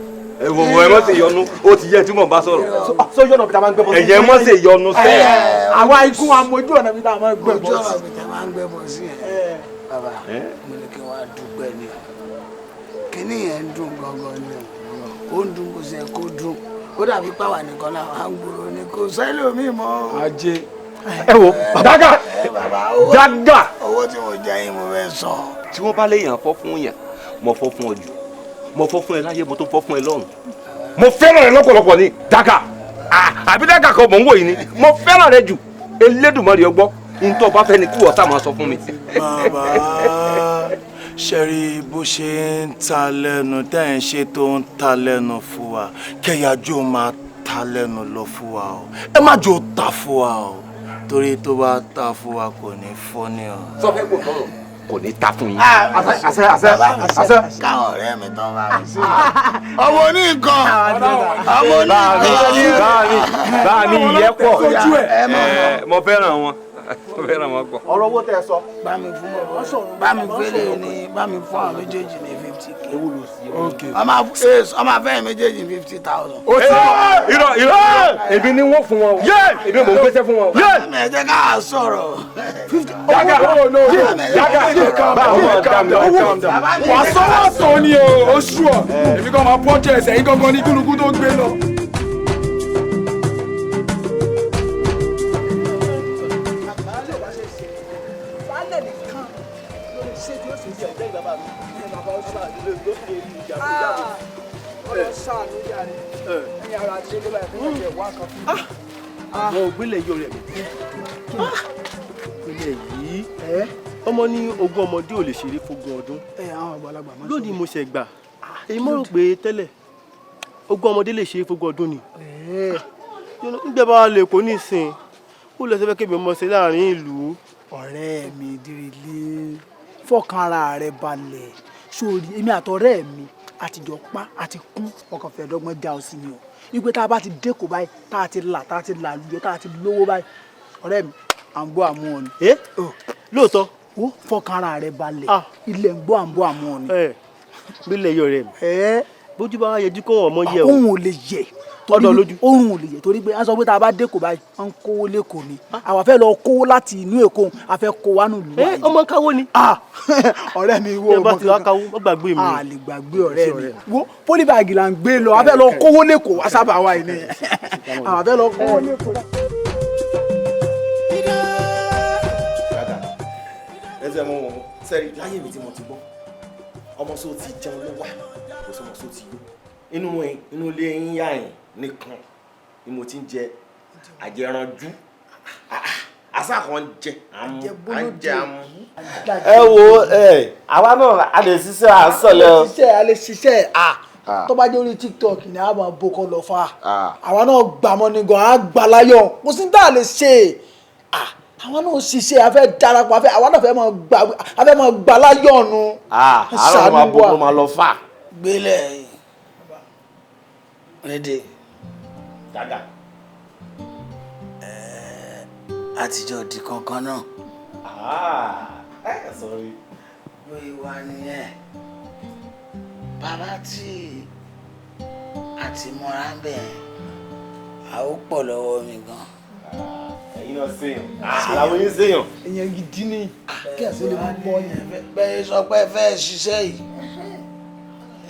ẹ̀wọ̀n ẹ̀ mọ̀ sí ìyọnu ó ti yẹ tí mò ń bá sọ̀rọ̀. sójú ọ̀nà bìtà máa ń gbé bọ́ sí. ẹ̀yẹ mọ̀ sí ìyọnu sẹ́. àwa ikú àmójú ọ̀nà bìtà máa ń gbé bọ́ sí. ojú ọ̀nà bìtà máa ń gbé bọ́ sí ẹ̀. bàbá mo ní kí wọ́n á dúpẹ́ ni kíní yẹn ń dùn gangan ni ó ń dùn kò sí ẹ̀ kó dùn ó dàbí pàwọ́ nìkan náà à ń gbòòrò ni kò sẹ́lòmíì mọ́. ajé ẹ wo dága owó tí mo jẹ yín mo fẹ́ sọ. tí wọ́n bá léèyàn fọ́ fún yàn mo fọ́ fún ọ jù mo fọ́ fún ẹ láyé mo tún fọ́ fún ẹ lọ́run mo fẹ́ràn rẹ lọ́pọ̀lọpọ̀ ni dága àbí dága kan mò ń wò yìí ni mo fẹ́ràn rẹ jù Elédùmarè ọgbọ́ ntọ́ bá fẹ́ ni kí wọ́n sá máa sọ fún mi. bàbá ṣẹ́rí bó ṣe ń ta lẹ́nu tẹ́ ń ṣe tó ń ta lẹ́nu fún wa kẹ́yàjó máa ta lẹ́nu lọ fún wa o ẹ má jò ta fún wa o torí tó bá ta fún wa kò ní fọ́ ní ọ. sọ fẹ́ kò tọrọ kò ní ta fún yín. àṣẹ. káwọn ọ̀rẹ́ mi tán bá mi sí. ọmọ oníkan ọmọ oníkan. bá mi ìyẹ́ pọ̀ mo fẹ́ràn wọn mo fẹ́ràn wọn pọ̀. ọ̀rọ̀ owó tẹ́ ẹ sọ. bá mi fún ọ bá mi fẹ́lẹ̀ ní bá mi fún àwọn méjèèjì ní 50K. ewu ló sí. ọmọ afẹ́ méjèèjì 50,000. ó ti irọ́ ebi ni wọ́n fún wọn o ebi mò ń gbéṣẹ́ fún wọn o. ẹ jẹ́ ká sọ̀rọ̀. Jaga wà sọ́wọ́ sọ ni o oṣù ọ̀ èmi kan máa pọ́ńtì ẹsẹ̀ yìí gangan ní gúnugú tó gbé lọ. àwọn ògbélé yóò rẹ̀ mí. ìpínlẹ̀ yìí ọmọ ní ogún ọmọdé ò lè ṣeré fógún ọdún. lónìí mo ṣe gbà èyí mo rò pé tẹ́lẹ̀ ogún ọmọdé lè ṣeré fógún ọdún ni. nígbà bá lè kó nísìn ó lọ sí fẹ́ kébì ọmọ ṣe láàrin ìlú. ọ̀rẹ́ mi Dìrìlé fọkàn ara rẹ balẹ̀ sórí èmi àtọ̀rẹ́ mi àtijọ́ pa àti kún ọkàn fẹ́ dọ́gbọ́n já ọ sí ni o wípé tá a bá ti dẹ́kọ̀ báyìí tá a ti là lùjọ tá a ti lówó báyìí ọ̀rẹ́ mi à ń gbọ́ àmú ọ ni. lóòótọ́. ó fọkàn ara rẹ balẹ̀ ilẹ̀ ń gbọ́ à ń gbọ́ àmú ọ ni. bílẹ̀ yọ rẹ̀ mi bójú bá yẹjú kó ọmọ yẹ o. òun ò lè yẹ ọdọ lójú. òun ò lè yẹ torí pé a sọ pé tá a bá dẹ́kọ̀ báyìí wọ́n ń kówó lẹ́kọ̀ọ́ ni àwa fẹ́ lọ kówó láti inú Èkó a fẹ́ kó wánú ìlú wa yìí. ọmọ káwó ni. ọ̀rẹ́ mi wo ọmọ tí wàá káwó wọ́n gbàgbé mi. a lè gbàgbé ọ̀rẹ́ mi wo pólíbàgì là ń gbé lọ a fẹ́ lọ kówó lẹ́kọ̀ọ́ wá sábà wa yìí ni àwa fẹ́ lọ kówó lẹ́kọ̀ọ́. ẹsẹ̀ mo wọ̀ sẹ́rí láyé mi tí mo ti gbọ́ ọmọ sọ ti jẹun ló wà kò sọ ọmọ sọ ti yó inú ilé yín yá yín nìkan ni mo ti ń jẹ àjẹranjú àṣà kan jẹ àmú àjẹ àmú. ẹ wo àwa náà a lè ṣiṣẹ́ à ń sọ̀lẹ̀. a lè ṣiṣẹ́ tó bá jẹ́ orí TikTok ni a máa boko lọ fa àwa náà gbàmọ́ ni gan an gbà láyọ̀ kò sí tá a lè ṣe àwọn náà ṣiṣẹ́ a fẹ́ darapọ̀ àwa náà fẹ́ máa gbà láyọ̀ nu. àwọn máa boko máa lọ fà. gbélé rédè Jaga àtijọ́ di kankan náà. sorry. lóye wa nìyẹn bàbá tí àti mọ́ra ń bẹ̀ a ó pọ̀ lọ́wọ́ mi gan. ẹ̀yin náà séèyàn àwọn yín séèyàn. èèyàn gidi ni kí ẹ̀sìn lè mú bọ́ yẹn. bẹ́ẹ̀ sọ pé fẹ́ ṣiṣẹ́ yìí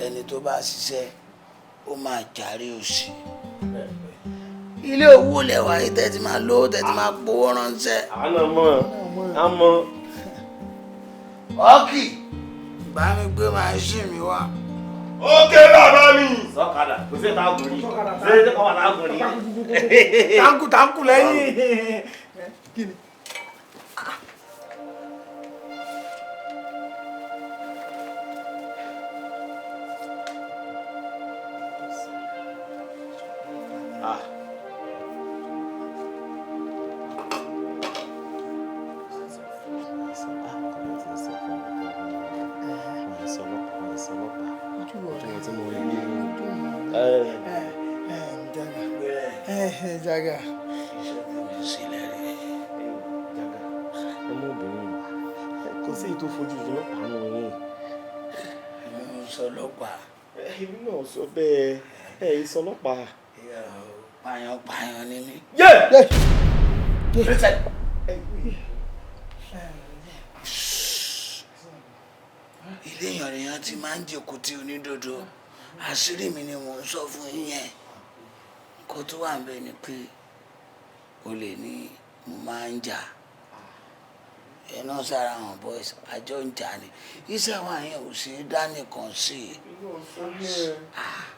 ẹni tó bá ṣiṣẹ́ ó máa jàre òṣì. ilé owó lẹ̀wà yìí tẹ́tí máa lówó tẹ́tí máa gbowó ránṣẹ́. àmọ́. ọ́kì bá mi gbé màṣíìnì mi wá. ókè bàbá mi. sọ́kadà kò sí ìtàgùn rí ṣé ṣé kọ́ wà lágùn rí. táǹkù lẹ́yìn. Jaga. ọmọbìnrin kò sí èyí tó fojú ọlọ́pàá nù yín. mo sọ ọlọ́pàá. èmi náà sọ bẹ́ẹ̀ ẹ̀ sọ ọlọ́pàá. pààyàn ni mí. ilé èèyàn ti máa ń jẹ́kù tí onídodo àṣírí mi ni mò ń sọ fún yín yẹn kó tó wà ń bẹ ni pé o lè ní mo máa ń jà ẹ náà sára àwọn boys àjọ ń jà ni iṣẹ́ wa yẹn ò ṣe é dá nìkan sí i.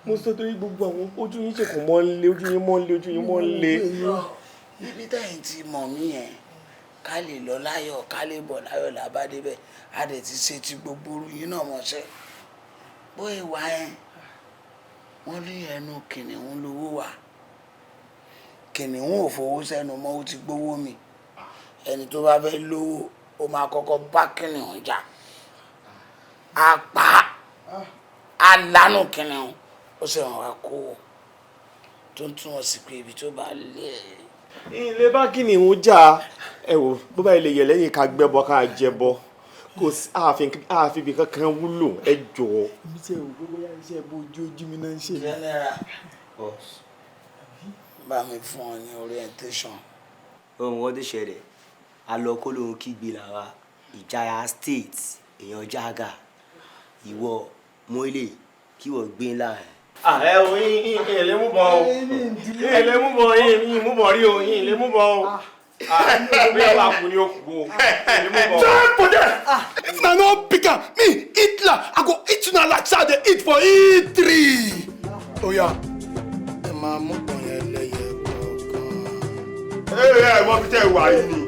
mo sọ torí gbogbo àwọn ojú yín ṣèkùn mọ́ ń lé ojú yín mọ́ ń lé ojú yín mọ́ ń lé. ibi táyìn ti mọ̀ mí yẹn ká lè lọ láyọ̀ ká lè bọ̀ láyọ̀ làbá débẹ̀ a dẹ̀ ti ṣe ti gbogbo orú yín náà mọ̀ṣẹ́ bóyá wá yẹn wọ́n ní ẹnu kìnìún lówó wà kìnìún ò fowó sẹ́nu mọ́ ó ti gbówó mi ẹni tó bá fẹ́ lówó ó máa kọ́kọ́ bá kìnìún jà á pa á lánú kìnìún ó sì ràn wá kó tó ń túmọ̀ sí pé ibi tó bá lé ilé bá kìnìún jà ẹ wò bó bá ilé yẹ lẹ́yìn ká gbẹ́bọ ká jẹbọ kò sí ààfin ibi kankan wúlò ẹ jọ̀ọ́. èmi tí ẹ wò gbogbo yá iṣẹ́ bójú ojú mi náà ń ṣe. general bá mi fún ọ ní orientation. ohun wọn tó ṣẹlẹ̀ alọ́kó lóhun kígbe làwa ìjayà state èèyàn jága ìwọ mọ́lẹ̀ kí wọ́n gbé ńlá ẹ̀. ẹ o yín lè mú bọ o yín lè mú bọ yín mú bọ rí o yín lè mú bọ o bí ẹ bá kú ní òkú o yín lè mú bọ. Time for them. If na no pick am, me Hitler, I go eat una like say I dey eat for E3. Oya, ẹ máa mú bọ̀ yẹn lẹ́yẹ kọ̀ọ̀kan. ẹ mọ bí tẹ wà yìí ni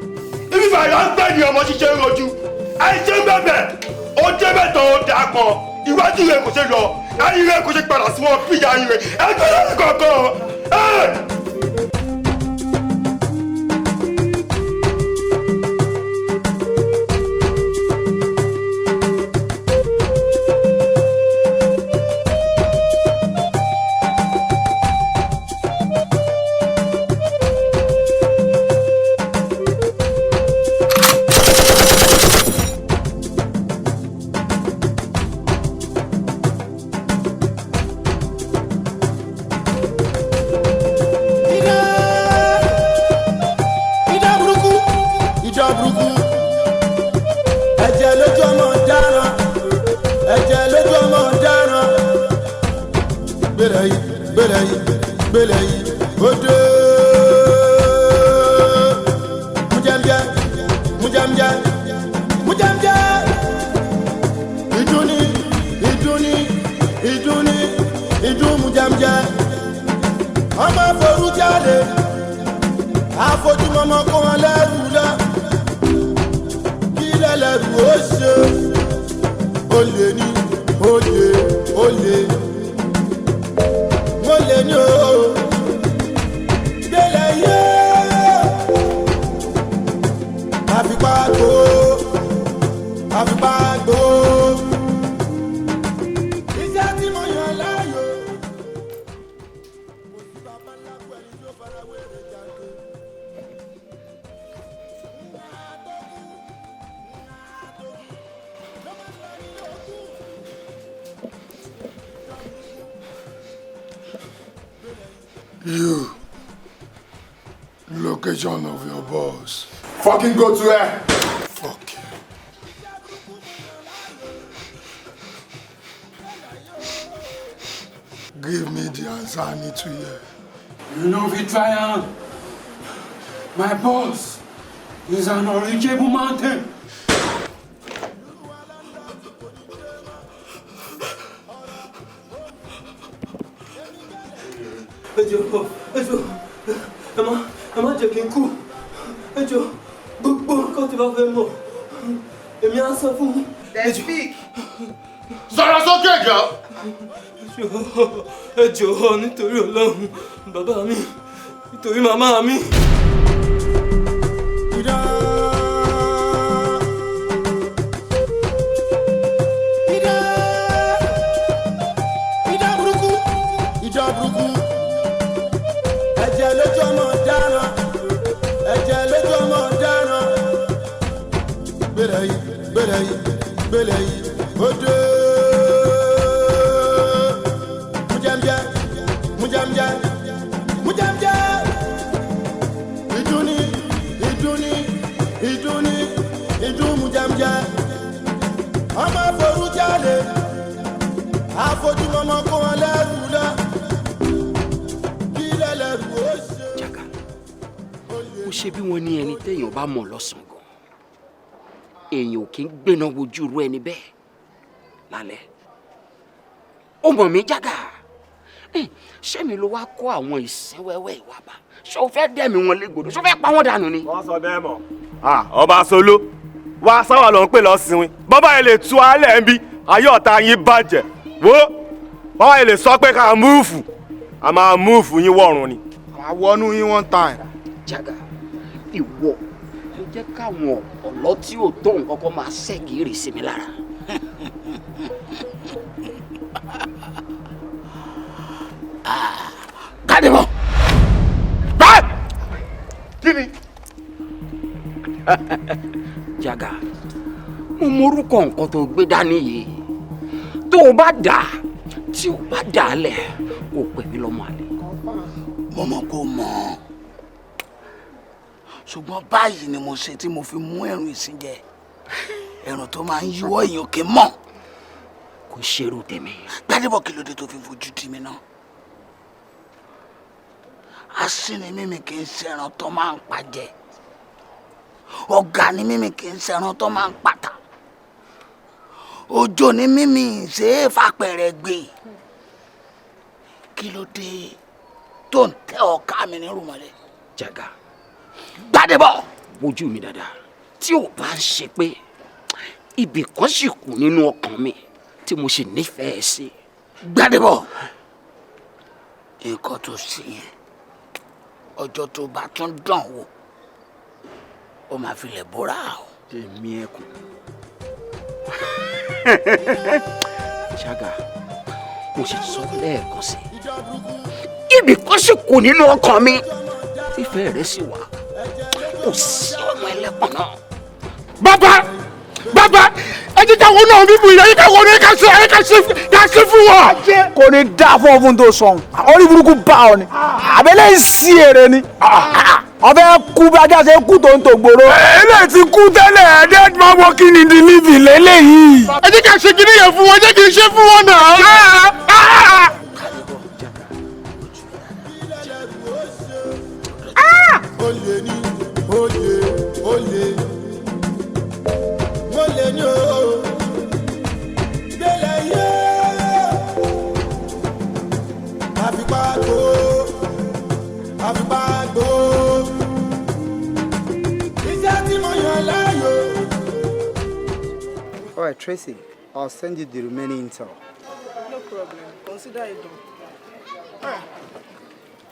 ibi bàyà ń gbẹ ní ọmọ ṣiṣẹ́ rojú àìṣe gbẹ̀bẹ̀ ó débẹ̀ tó ó dà pọ̀ iwájú rẹ̀ kò ṣe lọ ẹ̀yìn rẹ̀ kò ṣe padà sí wọn bí ìyá rẹ̀ ẹgbẹ́ rẹ̀ kọ̀ọ̀kan. Gbeleyi odo mujamja iduni mujamja ọmọ foru jáde àfojúmọmọ kó wọn lẹ́rù lọ kí lẹ́lẹ́rù ó ṣe olè ní olè ní o Gbeleyi àfipágbó iṣẹ́ tí mo yàn láàyò kò sí bàbá ńlá pẹ̀lú tó fara wéré jáde. You, location of your boss. Fucking go to her. Fuck you. Give me the answer I need to hear. You know betrayal. My boss is an unreachable mountain. ẹ má jẹ́ kí n kú ẹ jọ̀ọ́ gbogbo nǹkan tí bá fẹ́ mọ̀ èmi á sọ fún yín. Speak. Sọ̀rọ̀ sókè jọ. Ẹ jọ̀ọ́ nítorí Ọlọ́run bàbá mi nítorí màmá mi. Gbeleyi odo mujamja iduni mujamja ọmọ foru jáde àfojúmọmọ kó wọn lẹ́rù lọ kí lẹ́lẹ́rù ó ṣe. Jaka ó ṣe bí wọn ní ẹni téèyàn bá mọ̀ lọ́sàn gan èèyàn ò kí ń gbéná wojú irú ẹni bẹ́ẹ̀ lálẹ́ ó mọ̀ mí Jaka ṣé mi ló wá kó àwọn ìsìn wẹ́wẹ́ ìwà bá ṣé o fẹ́ dẹ̀mí wọn légbodò ṣé o fẹ́ pa wọ́n dànù ni. wọ́n sọ bẹ́ẹ̀ mọ̀ ọba solo wá sáwà ló ń pè lọ sinwin bàbá yẹn lè tú alẹ́ ń bí ayé ọ̀tá yín bàjẹ́ wo bàbá yẹn lè sọ pé ká múùfù a máa múùfù yín wọ̀run ni. àwọnú yín one time. Jaga ìwọ ló jẹ́ káwọn ọ̀lọ́ tí ò tó nǹkan kan máa ṣẹ́gìrì sí mi lára. Kádìmọ̀. Kí ni? Jaga mo morúkọ nǹkan tó gbé dání yìí tó o bá dà tí o bá dà á lẹ̀ kó pè mí lọ́mọ àlè. mo mọ̀ kó mọ̀ ọ́ ṣùgbọ́n báyìí ni mo ṣe tí mo fi mú ẹ̀rùn ìsìnjẹ ẹ̀rùn tó máa ń yíwọ́ èèyàn kì í mọ̀. kò ṣerú tèmi. Gbádébọ̀ kí ló dé tó fi fojú di mi náà. asín ni mímì kì í ṣẹran tó máa ń pàjẹ́ ọ̀gá ni mímì kì í ṣẹran tó máa ń pàtà òjò ni mímì ṣe é fapẹ̀rẹ̀ gbé kí ló dé tó ń tẹ ọ̀ká mi ní rùmọ̀lẹ́. Jaga Gbádébọ̀ wojú mi dáadáa tí ò bá ń ṣe pé ibì kan sì kù nínú ọkàn mi tí mo sì nífẹ̀ẹ́ sí. Gbádébọ̀ nǹkan tó ṣe yẹn ọjọ́ tó bá tún dán wò ó máa fi lè bóra o. èmi ẹkùn Jaga mo sì sọ lẹ́ẹ̀kan sí ibì kan sì kù nínú ọkàn mi tífẹ̀ẹ́ rẹ sì wà kò sí ọmọ ẹlẹ́pọ̀n náà. bàbá ẹ jẹ́ káwọn náà bíbu ìyá yìí káwọn ní ká ṣe fún wọn. kò ní dáa fún ọfún tó sọ orí burúkú bá ọ ni àbẹ́lẹ́ sí èrè ni ọbẹ̀ kú bí ajá ṣe kú tó ń tò gbòòrò. eléyìí ti kú tẹ́lẹ̀ dead man walking in the living lélẹ́yìí. ẹ jẹ́ ká ṣe kiri yẹn fún wọn ẹ jẹ́ kí n ṣe fún wọn náà. olè ní olè mo lè ní o Gbeleyi àfipágbó. Iṣẹ́ tí mo yàn láàyò. All right, Tracy, I'll send you the remaining intel. No problem. Consider it done. All right.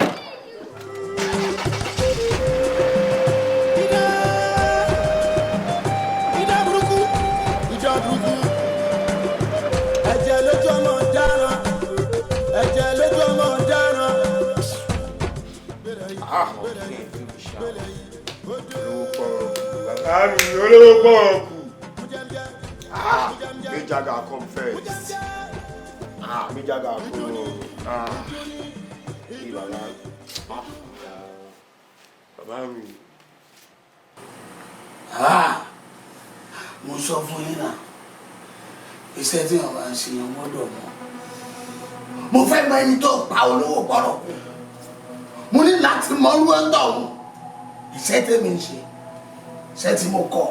olówó pọ̀ kù. Mi Jaga confess. Mi Jaga kú. Bàbá mi. Mo sọ fún yín náà iṣẹ́ tí wọ́n bá ń ṣe yẹn gbọ́dọ̀ mọ̀. Mo fẹ́ mọ ẹni tó pa olówó pọ̀rọ̀ kù. Mo ní láti mọ orú ẹ̀ tọ̀hún. Iṣẹ́ tèmi ń ṣe iṣẹ́ tí mo kọ́.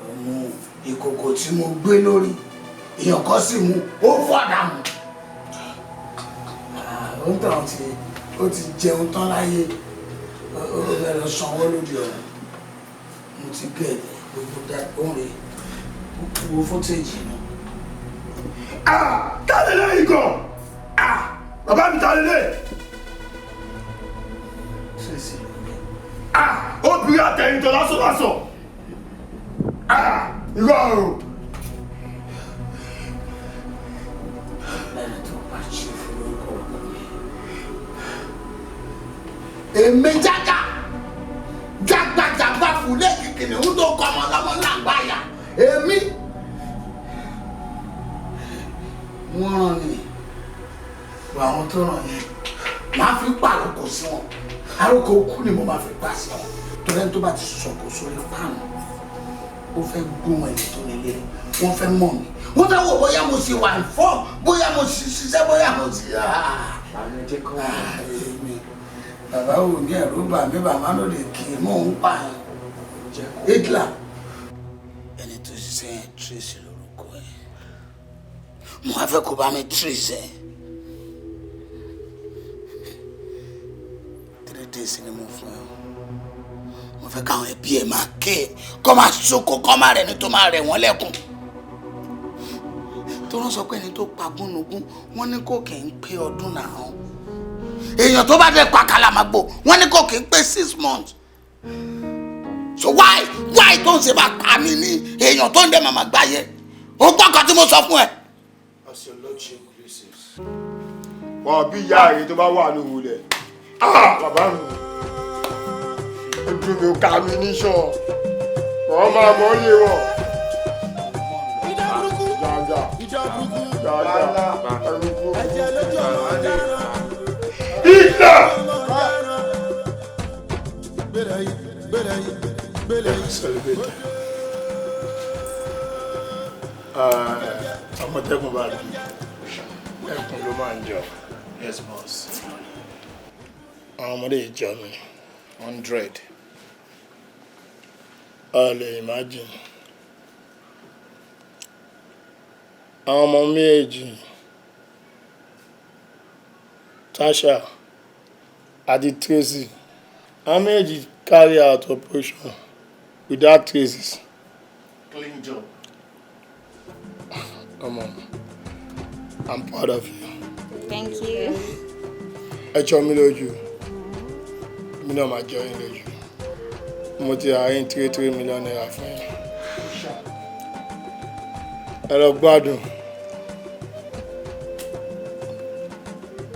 Ọmọ ìkòkò tí mo gbé lórí èèyàn kan sì mú ó fọ̀dà mù. Ó ń tàn tí ó ti jẹun tán láyé ó fẹ́ lọ sanwó lóde ọ̀run. Mo ti gẹ̀ẹ́dẹ̀ gbogbo dáadọ́n rẹ̀ wo fọ́tẹ́jì náà. Tálẹ̀ lẹ́yìn gan. Bàbá mi tálẹ̀ lẹ́yìn. Obìnrin àtẹ̀yìntàn lásọ̀lásọ̀. Irọ́ o. Èmi Jaga jágbàjàgbà fúlẹ̀ kìkìnìún tó kọ́ ọmọ lọ́mọ lágbàáyà èmi wọ́n rán ni wọ àwọn tó ràn yẹn máa fi pàrọ̀kọ̀ sí wọn àròkọ òkú ni mo máa fi pa sí wọn torí ẹni tó bá ti sọ̀kò sórí páànù ó fẹ́ gbóhùn ẹni tó nílé wọ́n fẹ́ mọ̀ mí wọ́n fẹ́ wò bóyá mo sì wà fọ́ bóyá mo sì ṣiṣẹ́ bóyá mo sì bàbá wo ní ẹ̀rú bà mí bàbá ló lè kí mò ń pa Hitler ẹni tó ṣiṣẹ́ yẹn Tracy lórúkọ ẹ̀ mo wá fẹ́ kó bá mi Tracy ẹ̀ 3 days ni mo fún ẹ. Mo fẹ́ káwọn ẹbí ẹ máa ké kó máa soko kó máa rẹ̀ ní tó máa rẹ̀ wọ́n lẹ́kùn. Tó rán sọ pé ẹni tó pa gúnugún wọ́n ní kò kì í pé ọdún náà. Èèyàn tó bá dẹ̀ pa kàlàmàgbò wọ́n ní kò kì í pé 6 months. So why tó ń ṣe bá pa mí ní èèyàn tó ń dẹ́ màmá gbáyé? Ó gbọ́ nǹkan tí mo sọ fún ẹ. As your lordship pleases. Wọ́n bí ìyá rẹ̀ tó bá wà lóhùn rẹ̀. Bàbá mi. Ojú mi ò ká mi níṣọ́. Wọ́n máa mọ iye wọn. Ìjà burúkú. Ẹ̀jẹ̀ lójú ọ̀nà ọ̀daràn. Ìjà! Gbeleyi. Àmọ̀tẹ́kùn bá rí ẹkùn ló máa ń jọ. Yes boss. Àwọn ọmọdé ìjọ mi 100. Lè imagine. Àwọn ọmọ méjì Tasha àti Tracy. Àwọn méjì carry out operation without traces. Clean job. Come on. I'm proud of you. Thank you. Ẹ jọ mi lójú. Mi náà máa jọ yín lójú. Mo ti àárín 3 million naira fún yín. Ẹ lọ gbádùn.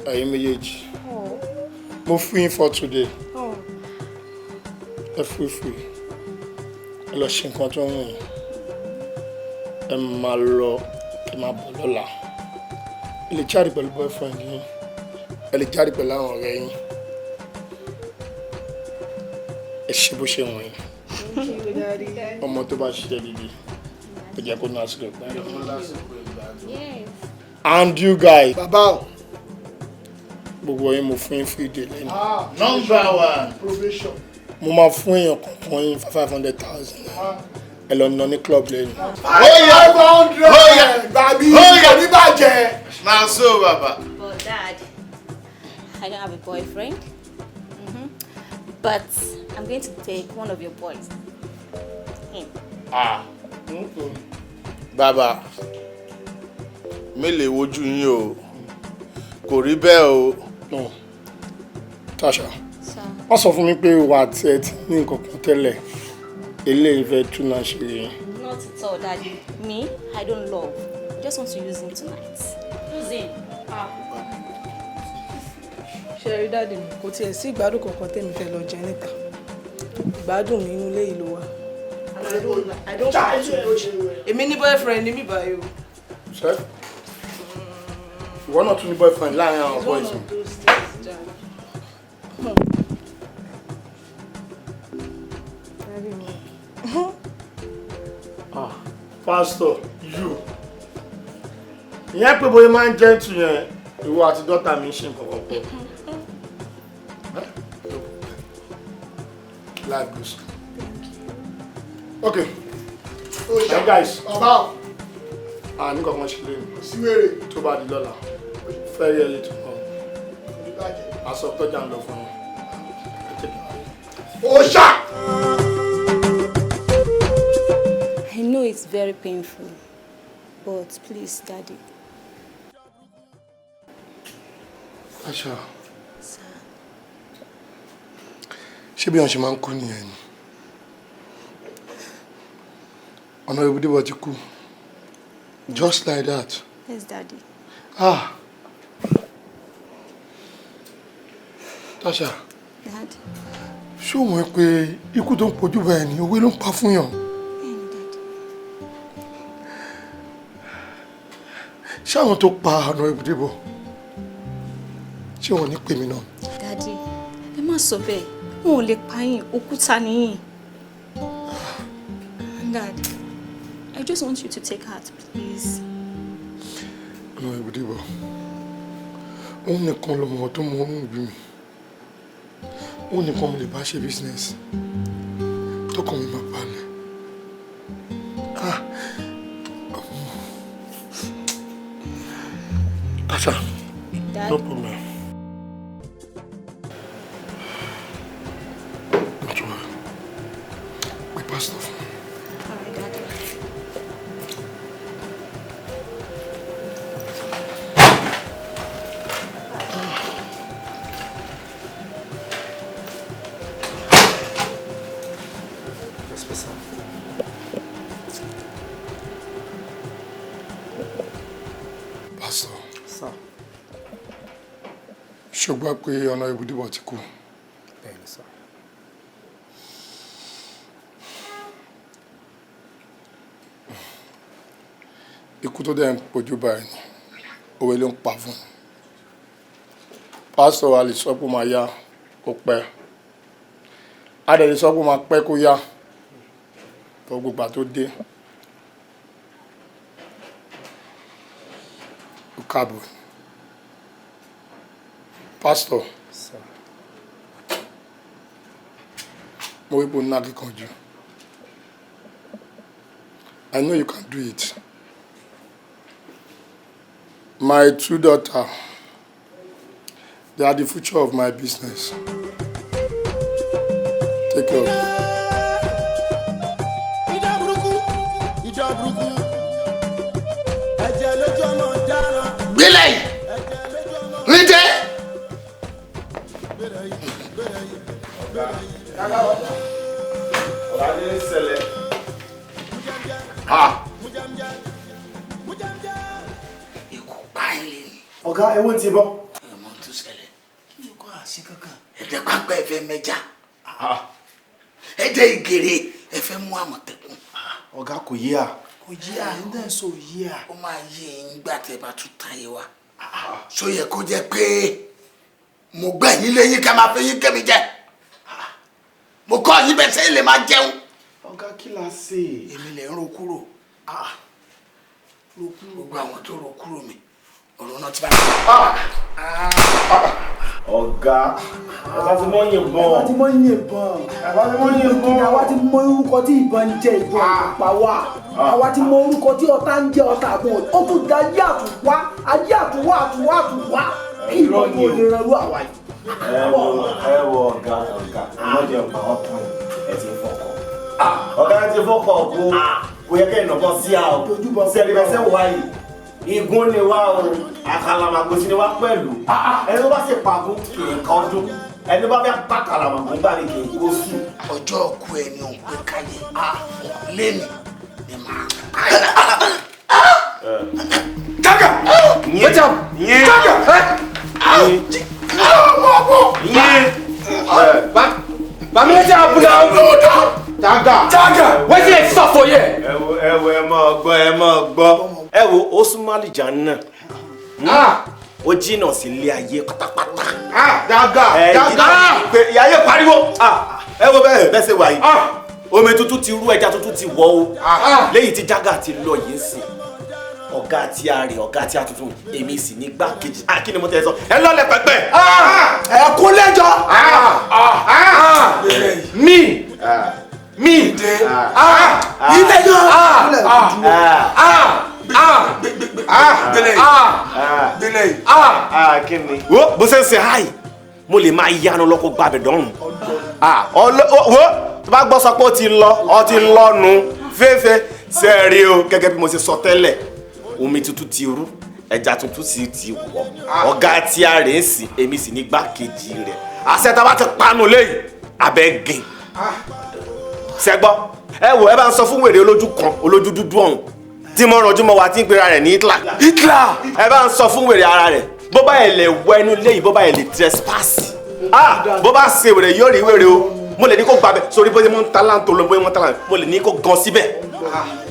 Ẹ̀yin méjèèjì. Mo fún yín for today. Ẹ free. Ẹ lọ ṣe nǹkan tó ń wù yín. Ẹ máa lọ. Ẹ máa bọ̀ lọ́la. Ẹ lè jáde pẹ̀lú boyfriend yín. Ẹ lè jáde pẹ̀lú àwọn ọ̀rẹ́ yín. Ẹ ṣe bó ṣe wọ̀n yín. Ọmọ tó bá ṣiṣẹ́ gidi, ẹ jẹ́ kó náà sílẹ̀ pẹ̀lú. And you guys. Bàbá o. Gbogbo yín mo fún yín free day lẹ́nu. Number 1. Probation. Mo máa fún èèyàn kọ̀ọ̀kan yín 500,000. Ẹ lọ ná ní club lẹ́nu. Oya 500. Babi. Oya ní bàjẹ́. Na so baba. But Dad, I don't have a boyfriend. But I'm going to take one of your boys. Him. Baba. Mélèé wojú yín o. Kò rí bẹ́ẹ̀ o. No. Tasha. Wọ́n sọ fún mi pé wà á tiẹ̀ ti ní nǹkan kan tẹ́lẹ̀. Eléyìí fẹ́ tún náà ṣe yẹn. Not at all, Daddy. Me, I don't love. I just want to use him tonight. Use him. Ṣé Daddy mi kò tiẹ̀ sí ìgbádùn kankan tèmi fẹ́ lọ jẹ níta. Ìgbádùn mi inú ilé yìí ló wà. I don't want to. Èmi ní boyfriend mi báyìí o. Ṣé? Ìwọ náà tún ní boyfriend láàrin àwọn boys mi. Pastor, you. Ìyẹn pé bóyá máa ń jẹ́ tù yẹn, ìwọ àti dọ́tà mi ṣe nǹkan kan pọ̀. Life goes. Okay. Hey guys. Bàbá. Ní kankan ṣe lé mi. Síwèrè. Tó bá di lọ́la. Very early tomorrow. Aṣọ tọ́jà ń lọ fún mi. Oṣà! I know it's very painful, but please, Daddy. Asha. Ṣé bí wọ́n ṣe máa ń kú nìyẹn ni? Ọ̀nà ìbúdé bọ̀ ti kú. Just like that. Yes, Daddy. Tasha. Dad. Ṣé o mọ̀ pé ikú tó ń pojú báyìí ni òwe ló ń pa fún yàn? Ṣé àwọn tó pa ọ̀nà ìbúdé bọ̀? Ṣé wọ́n ní pè mí náà? Daddy, ẹ má sọ bẹ́ẹ̀. Wọn ò lè pa yín, òkúta nìyí. Dad, I just want you to take heart, please. Ọ̀nà ìbúdé bọ̀. Òun nìkan lọmọ tó mọ òun bí mi. Òun nìkan mo lè bá ṣe business. Tọkàn mi máa balẹ̀. Tasha, Dad? no problem. ṣùgbọ́n pé ọ̀nà ìbùdíbọ̀ ti kú. Bẹ́ẹ̀ni sọ. Ikú tó dẹ̀ ń pojú báyìí ni òwe ló ń pa fún. Pásítọ̀ a lè sọ pé ó máa yá kó pẹ́. A dẹ̀ lè sọ pé ó máa pẹ́ kó yá. Tó gbogbo tó dé. Ó káàbọ̀. Pásítọ̀. Mo wí pé ó ní akíkanjú. I know you can do it. My two daughters, they are the future of my business. Take care of them. Gbeleyi! Rinde! Ọ̀gá ẹ̀wọ̀n ti bọ́. Ọmọ tó ṣẹlẹ̀. Kí ni kò àṣì kankan? Ẹ̀dẹ̀ pápá ẹ̀fẹ̀ mẹ́ja. Ẹ̀dẹ̀ ìgèrè ẹ̀fẹ̀ mú àmọ̀tẹ́kùn. Ọ̀gá kò yé à. Kò yé à, ń dẹ̀ sọ yé à. Ó máa yé ẹ̀yin gbà tẹ́ bá tún táyé wa. Ṣó yẹ kó jẹ́ pé mo gbẹ̀yìn léyìn ká máa fẹ́ yín kẹ́mi jẹ. Mo kọ́ yín bẹ́ẹ̀ sẹ́yìn lè máa jẹun. Ọ̀gá kí la ṣe? Èmi lè ń ro kúrò. Gbogbo àwọn tó ro kúrò mi. Ọ̀rọ̀ náà ti bá mi. Ọ̀gá ti mọ́ yìnbọn. Àwa ti mọ́ yìnbọn. Àwa ti mọ orúkọ tí ìbọn ń jẹ ìbọn ìpa wá. Àwa ti mọ orúkọ tí ọ̀tá ń jẹ ọ̀tá àbọ̀. Ó tún da ayé àtúwá àtúwá. Kí ìbọn kò lè rẹrú àwa yìí. Ẹ wo ọ̀gá ọmọdé ọ̀pá ọ̀pọ̀ ẹ̀ ti fọkọ̀. Ọ̀gá ti fọkọ̀ kò yẹ kẹ́ ìnàbọ̀ sí àwọn sẹ́lẹ̀bẹ̀sẹ̀ wáyé. Igun ni wá o, àkàlàmàgbò sí ni wá pẹ̀lú. Ẹni tó bá sì pàgún kì í kan ọdún. Ẹni bá fẹ́ bá kàlàmàgbò gbà ní kì í kó sùn. Ọjọ́ ọkọ ẹni òun pé káyé. Lémi ni màá. Jaga! Wẹ́tà! Jaga! Bàmí ẹ̀jẹ̀ àbúlá ọ̀dọ́. Jaga! Wetin dey sup for here? Ẹ mọ̀ gbọ́. Ẹ wo ó súnmọ́ àlìjánnà náà. Ó jìnnà sí ilé ayé pátápátá. Jaga! Ìyá ayé pariwo. Ẹ wo bẹ́ẹ̀ ṣe wà yìí. Omi tuntun ti rú, ẹja tuntun ti wọ̀ o. Lẹ́yìn tí Jaga ti lọ yìí sí. Ọ̀gá àti àrè, ọ̀gá àti àtúntò, èmi sì ní gbákejì. Kí ni mo tẹ́ sọ? Ẹ lọ́lẹ̀ pẹ́pẹ́. Ẹ kú lẹ́jọ́. Mi. Ìdẹ́jọ́. Gbeleyi. Kí ni? Wo bó ṣe ń ṣe háì, mo lè máa yánu lọ́kọ̀ gbàbẹ̀ dọ́rùn. Wo tó bá gbọ́ sọ pé ó ti lọ́nu fẹ́fẹ́ sẹ́ẹ̀rí o gẹ́gẹ́ bí mo ṣe sọ tẹ́lẹ̀. Omi tuntun ti rú, ẹja tuntun sì ti wọ̀. Ọ̀gá tí a rè é sí, èmi sì ní gbákejì rẹ̀. Àṣẹ tá a bá ti panu léyìí, abẹ́ gìn. Ṣẹ́gbọ́, ẹ wò ẹ bá ń sọ fún wèrè olójú kan, olójú dúdú ọ̀hún. Tí mo rànjú mọ́ wa tí ń pera rẹ̀ ní Hitler. Ẹ bá ń sọ fún wèrè ara rẹ̀. Bó bá yẹ lè wọ ẹnu léyìí, bó bá yẹ lè trespass. Bó bá ṣe wèrè yóò rí wèrè o. Mo lè ní kó gbàbẹ̀ sórí bóyá mo ń talent tó lọ bóyá mo ń talent. Mo lè ní kó gan síbẹ̀.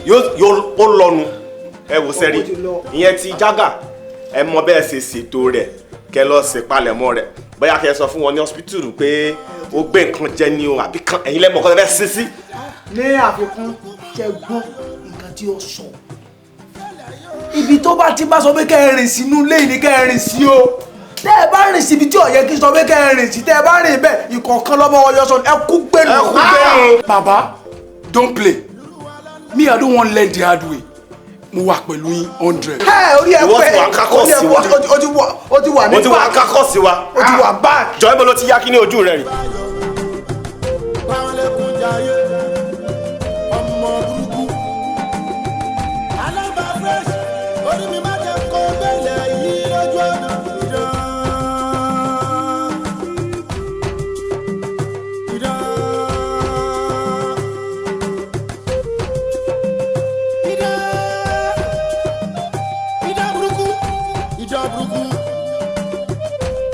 Yóò lọ́nu. Ẹ wò sẹ́rí ìyẹn ti Jaga ẹ mọ bẹ́ẹ̀ ṣe ṣètò rẹ̀ kẹ lọ ṣe palẹ̀mọ́ rẹ̀ bóyá kẹ sọ fún wọn ní hospital pé ó gbé nǹkan jẹ ní o àbí kan ẹ̀yin lẹ́mọ̀ kan fẹ́ ṣe sí. Ní àfikún jẹ gbọ́ nǹkan tí ó sọ ibi tó bá ti bá sọ pé kẹ́ ẹ rìn sínú ilé ní kẹ́ ẹ rìn sí o tẹ́ ẹ bá rìn síbi tí ó yẹ kí sọ pé kẹ́ ẹ rìn sí tẹ́ ẹ bá rìn bẹ́ẹ̀ ìkọ̀ọ̀kan lọ́mọ ọyọ sọ ẹ kú gbẹ́nu. Baba, don't play. Me, I don't want learn the hard way. Mo wà pẹ̀lú yín 100. Orí ẹ pé o ti wà kákọ́ sí wa. O ti wà ní o ti wà kákọ́ sí wa. O ti wà back. Jọ̀ọ́ ibo ló ti yá kí ní ojú rẹ̀ rí.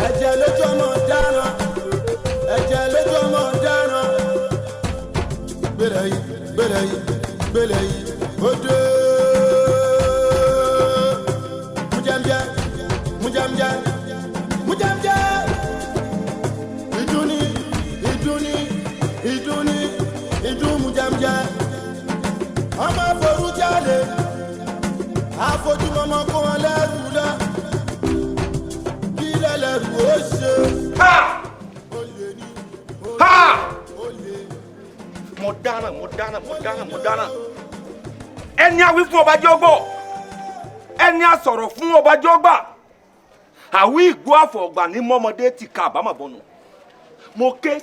Ẹ̀jẹ̀ lójú Gbeleyi, Ode. Mujamja. Idu mujamja. Ọmọ foru jáde, àfojúmọ́mọ́ kó wọn lẹ́rù lọ. Kí lẹ́lẹ́rù ó ṣe. Mo dáná. Ẹni a wí fún ọba jẹ́ ọgbọ́, ẹni a sọ̀rọ̀ fún ọba jẹ́ ọgbà. Àwí ìgbó àfọ̀gbà ní mọ́mọdé ti ka àbámọ̀ bọ́nu. Mo ké.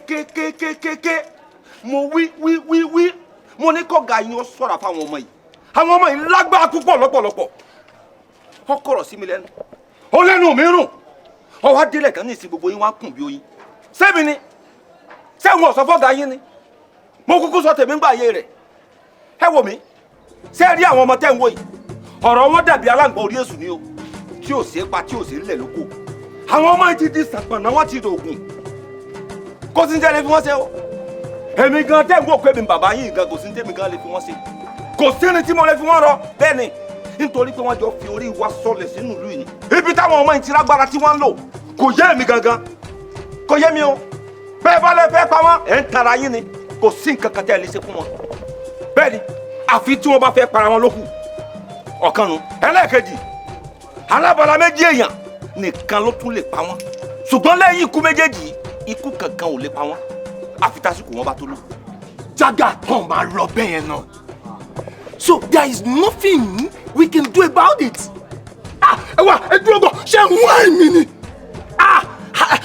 Mo wí. Mo ní kọ́ga yín ó sọ̀rọ̀ fáwọn ọmọ yìí. Àwọn ọmọ yìí lágbára púpọ̀ lọ́pọ̀lọpọ̀. Wọ́n kọ̀rọ̀ sí mi lẹ́nu. Ó lẹ́nu mi rùn. Ọwọ́ adélẹ̀ kan ní ìsìn gbogbo yín wá kùn bí oyin. Sẹ́mi ni. Sẹ́wọ̀n ọ̀sán fọ́ga yín ni. Mo kúkú sọ tèmi ń gbà ayé rẹ̀. Ẹ wò mí. Ṣé rí àwọn ọmọ tẹ́ ń wò yìí? Ọ̀rọ̀ wọn dàbí aláǹgbá orí èṣù ni o. Tí ò sí pa tí ò sí lẹ̀ lóko. Àwọn ọmọ yìí ti di sàpọ̀nà wọ́n ti dògùn. Kò sí ní tẹ́lẹ̀ fi wọ́n ṣe o. Èmi gan tẹ́ ń wò pé mi bàbá yín gan kò sí ní tẹ́mi gan lè fi wọ́n ṣe. Kò sí ní tí mo lè fi wọ́n rọ bẹ́ẹ̀ ni. Nítorí pé wọ́n jọ fi orí wa sọlẹ̀ sínú ìlú yìí. Ibi táwọn ọmọ yìí ti lágbára tí wọ́n ń lò kò yé mi gangan. Kò yé mi o. Bẹ́ẹ̀ bá lè fẹ́ pa wọ́n ẹ̀ ń tara yín ni. Kò sí nǹkan kan tẹ́ ẹ lè ṣe fún wọn. Bẹ́ẹ̀ ni àfi tí wọ́n bá fẹ́ para wọn lókù. Ọ̀kan nu. Ẹlẹ́ẹ̀kejì alábàárà méjì èèyàn nìkan ló tún lè pa wọ́n. Ṣùgbọ́n lẹ́yìn ikú méjèèjì ikú kankan ò lè pa wọ́n. Àfi tásìkò wọn bá tó lò. Jaga kan máa lọ bẹ́ẹ̀ yẹn náà. So there is nothing we can do about it. Ẹ wá ẹ dúró gan ṣé ń wá èmi ni?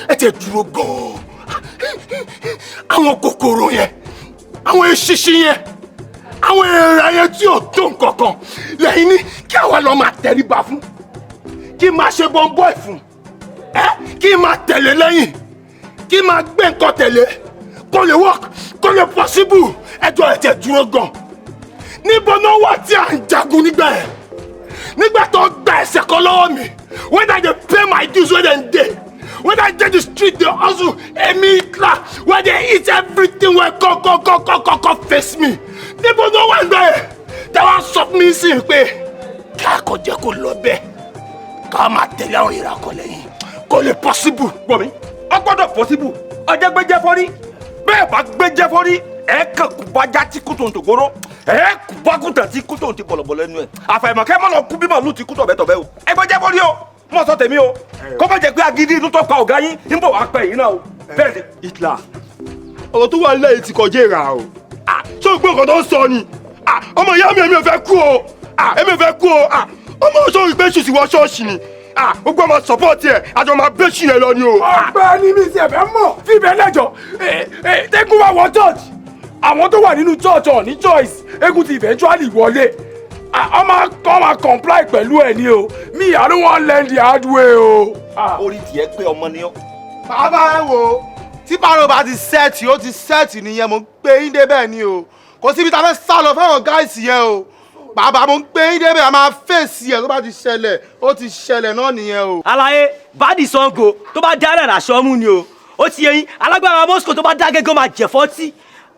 Ẹ tẹ dúró gan. Àwọn kòkòrò yẹn, àwọn eṣinṣin yẹn, àwọn èèrà yẹn tí ò tó nǹkankan lẹ́yìn ní kí àwa lọ máa tẹríba fún. Kí n máa ṣe bọ́ńbọ́ì fún. Kí n máa tẹ̀lé lẹ́yìn. Kí n máa gbé nǹkan tẹ̀lé. Kò lè work, kò lè possible. Ẹjọ́ ẹ tẹ dúró gan. Níbo náà wà tí à ń jagun nígbà yẹn? Nígbà tó gba ẹsẹ̀ kan lọ́wọ́ mi, when I dey pay my dues wey dem dey, when I dey the street dey hustle, èmi Hitler, when they eat everything wey come face me. Níbo náà wà nígbà yẹn? Tẹ wá sọ fún mi sí pé kí àkọ́jẹ́ kò lọ bẹ́ẹ̀, ká máa tẹ̀lé àwọn ìràkọ̀ lẹ́yìn. Kò lè possible. Gbọ́ mi, ó gbọ́dọ̀ possible. Ọjọ́ gbẹ́jẹ́ fọ́rí. Bẹ́ẹ̀ bá gbẹ́jẹ́ fọ́rí. Kàn kú bájá tí kú tó ń tògbóró. Kú bákútà tí kú tó ń ti bọ̀lọ̀bọ̀lọ̀ ẹnu ẹ̀. Àfàìmọ̀ kẹ́ mọ́ lọ kú bí màlúù ti kú tọ̀bẹ́tọ̀bẹ́ o. Ẹ gbẹ́jẹ́ fọ́rí o. Mọ̀ sọ tèmi o. Kó má jẹ́ pé agídí inú tó pa ọ̀gá yín ń bọ̀ wá pẹ́ yìí náà o. Bẹ́ẹ̀ ni. Hitler, ọ̀rọ̀ tó wà lẹ́yìn ti kọjá ìrà o. Ṣé o gbé nǹkan tó ń sọ ni? Ọmọ ìyá mi èmi ò fẹ́ kú o. Èmi ò fẹ́ kú o. Ọmọ ọ̀ṣọ́ ìgbé ṣùsì wọ ṣọ́ọ̀ṣì ni. Gbogbo ọmọ support ẹ̀ àjọ máa bẹ́ ṣì yẹn lọ ni o. Ọ̀gbẹ́ni mi ti ẹ̀fẹ̀ mọ̀ fíbẹ̀ lẹ́jọ́. Tẹ́gùn wá wọ church. Àwọn tó wà nínú church ọ̀ ní choice. Eégún ti eventually wọlé. Ọmọ comply pẹ̀lú ẹ̀ ni o. Me, I don't want learn the hard way o. Orí tiẹ̀ pé ọmọ ni ọ́. Bàbá ẹ wo tí pàrọ̀ bá ti sẹ́ẹ̀tì ó ti sẹ́ẹ̀tì nìyẹn mo ń gbé yín débẹ̀ ni o. Kò síbi tá a fẹ́ sá lọ fáwọn gáìsì yẹn o. Bàbá mo ń gbé yín débẹ̀ a máa fèsì ẹ̀ tó bá ti ṣẹlẹ̀ ó ti ṣẹlẹ̀ náà nìyẹn o. Àlàyé bádì Ṣàngó tó bá dálẹ̀ làṣọ mú ni o. Ó ti yẹ yín alágbára Moscow tó bá dá gẹ́gẹ́ máa jẹ̀ fọ́tí.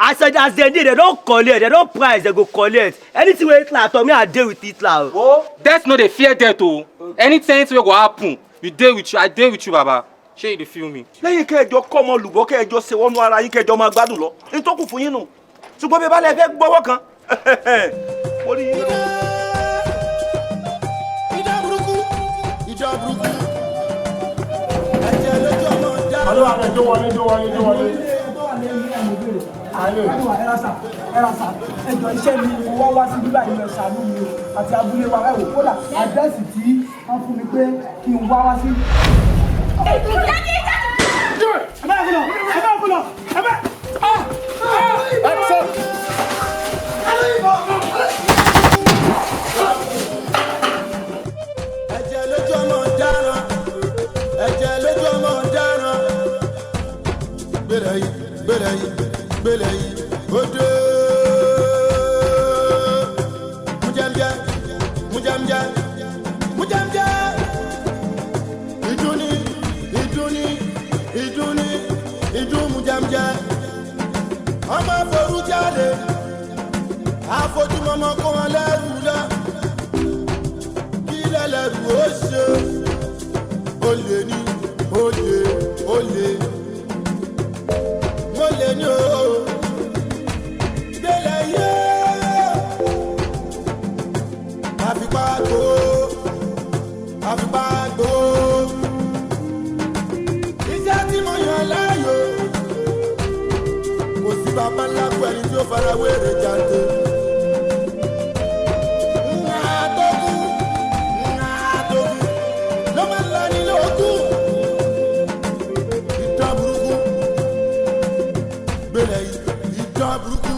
As they dey, they don't collect, they don't price, they go collect. Anything wey Hitler talk, me I dey with Hitler. Oh, death no dey fear death o. Anything wey go happen, you dey with you, I dey with you, Baba. Shey you dey feel me? Lẹ́yìn kẹjọ kọ́ ọmọ lùbọ́ kẹjọ ṣe wọnú ara yín kẹjọ máa gbádùn lọ. Ní tó kù fún yín nù. Ṣùgbọ́n bí balẹ̀ fẹ́ gbọ́wọ́ kan. Mo rí yín lọ. Ìjà burúkú. Ẹ̀jẹ̀ lójú ọmọ dá. Àlọ́ àtẹ̀jọ́ wọlé. Ẹ̀rọ̀sà ẹ̀jọ̀ iṣẹ́ mi mo wá sí bíbá ìlú ẹ̀ṣánú mi o àti abúlé wa ẹ̀wò kódà àdírẹ́sì tí wọ́n fún mi pé kí n wá sí. Ẹ̀jẹ̀ lójú ọmọ dáràn. Ẹ̀jẹ̀ lójú ọmọ dáràn. Gbeleyi, Ode. Mujamja. Idu mujamja. Ọmọ foru jáde, àfojúmọ́mọ́ kó wọn lẹ́rù lọ kí lẹ́lẹ́rù ó ṣe olè ní olè mo lè ní o Gbeleyi àfipágbó iṣẹ́ tí mo yàn láàyò kò sí bàbá ńlá kú ẹni tí ó fara wéèrè jáde. ló máa ń lọ nílé ogún ìdán burúkú Gbeleyi ìdán burúkú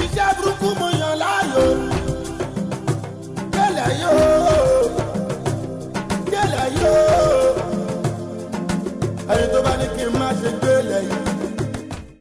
iṣẹ́ burúkú mo yàn láàyò.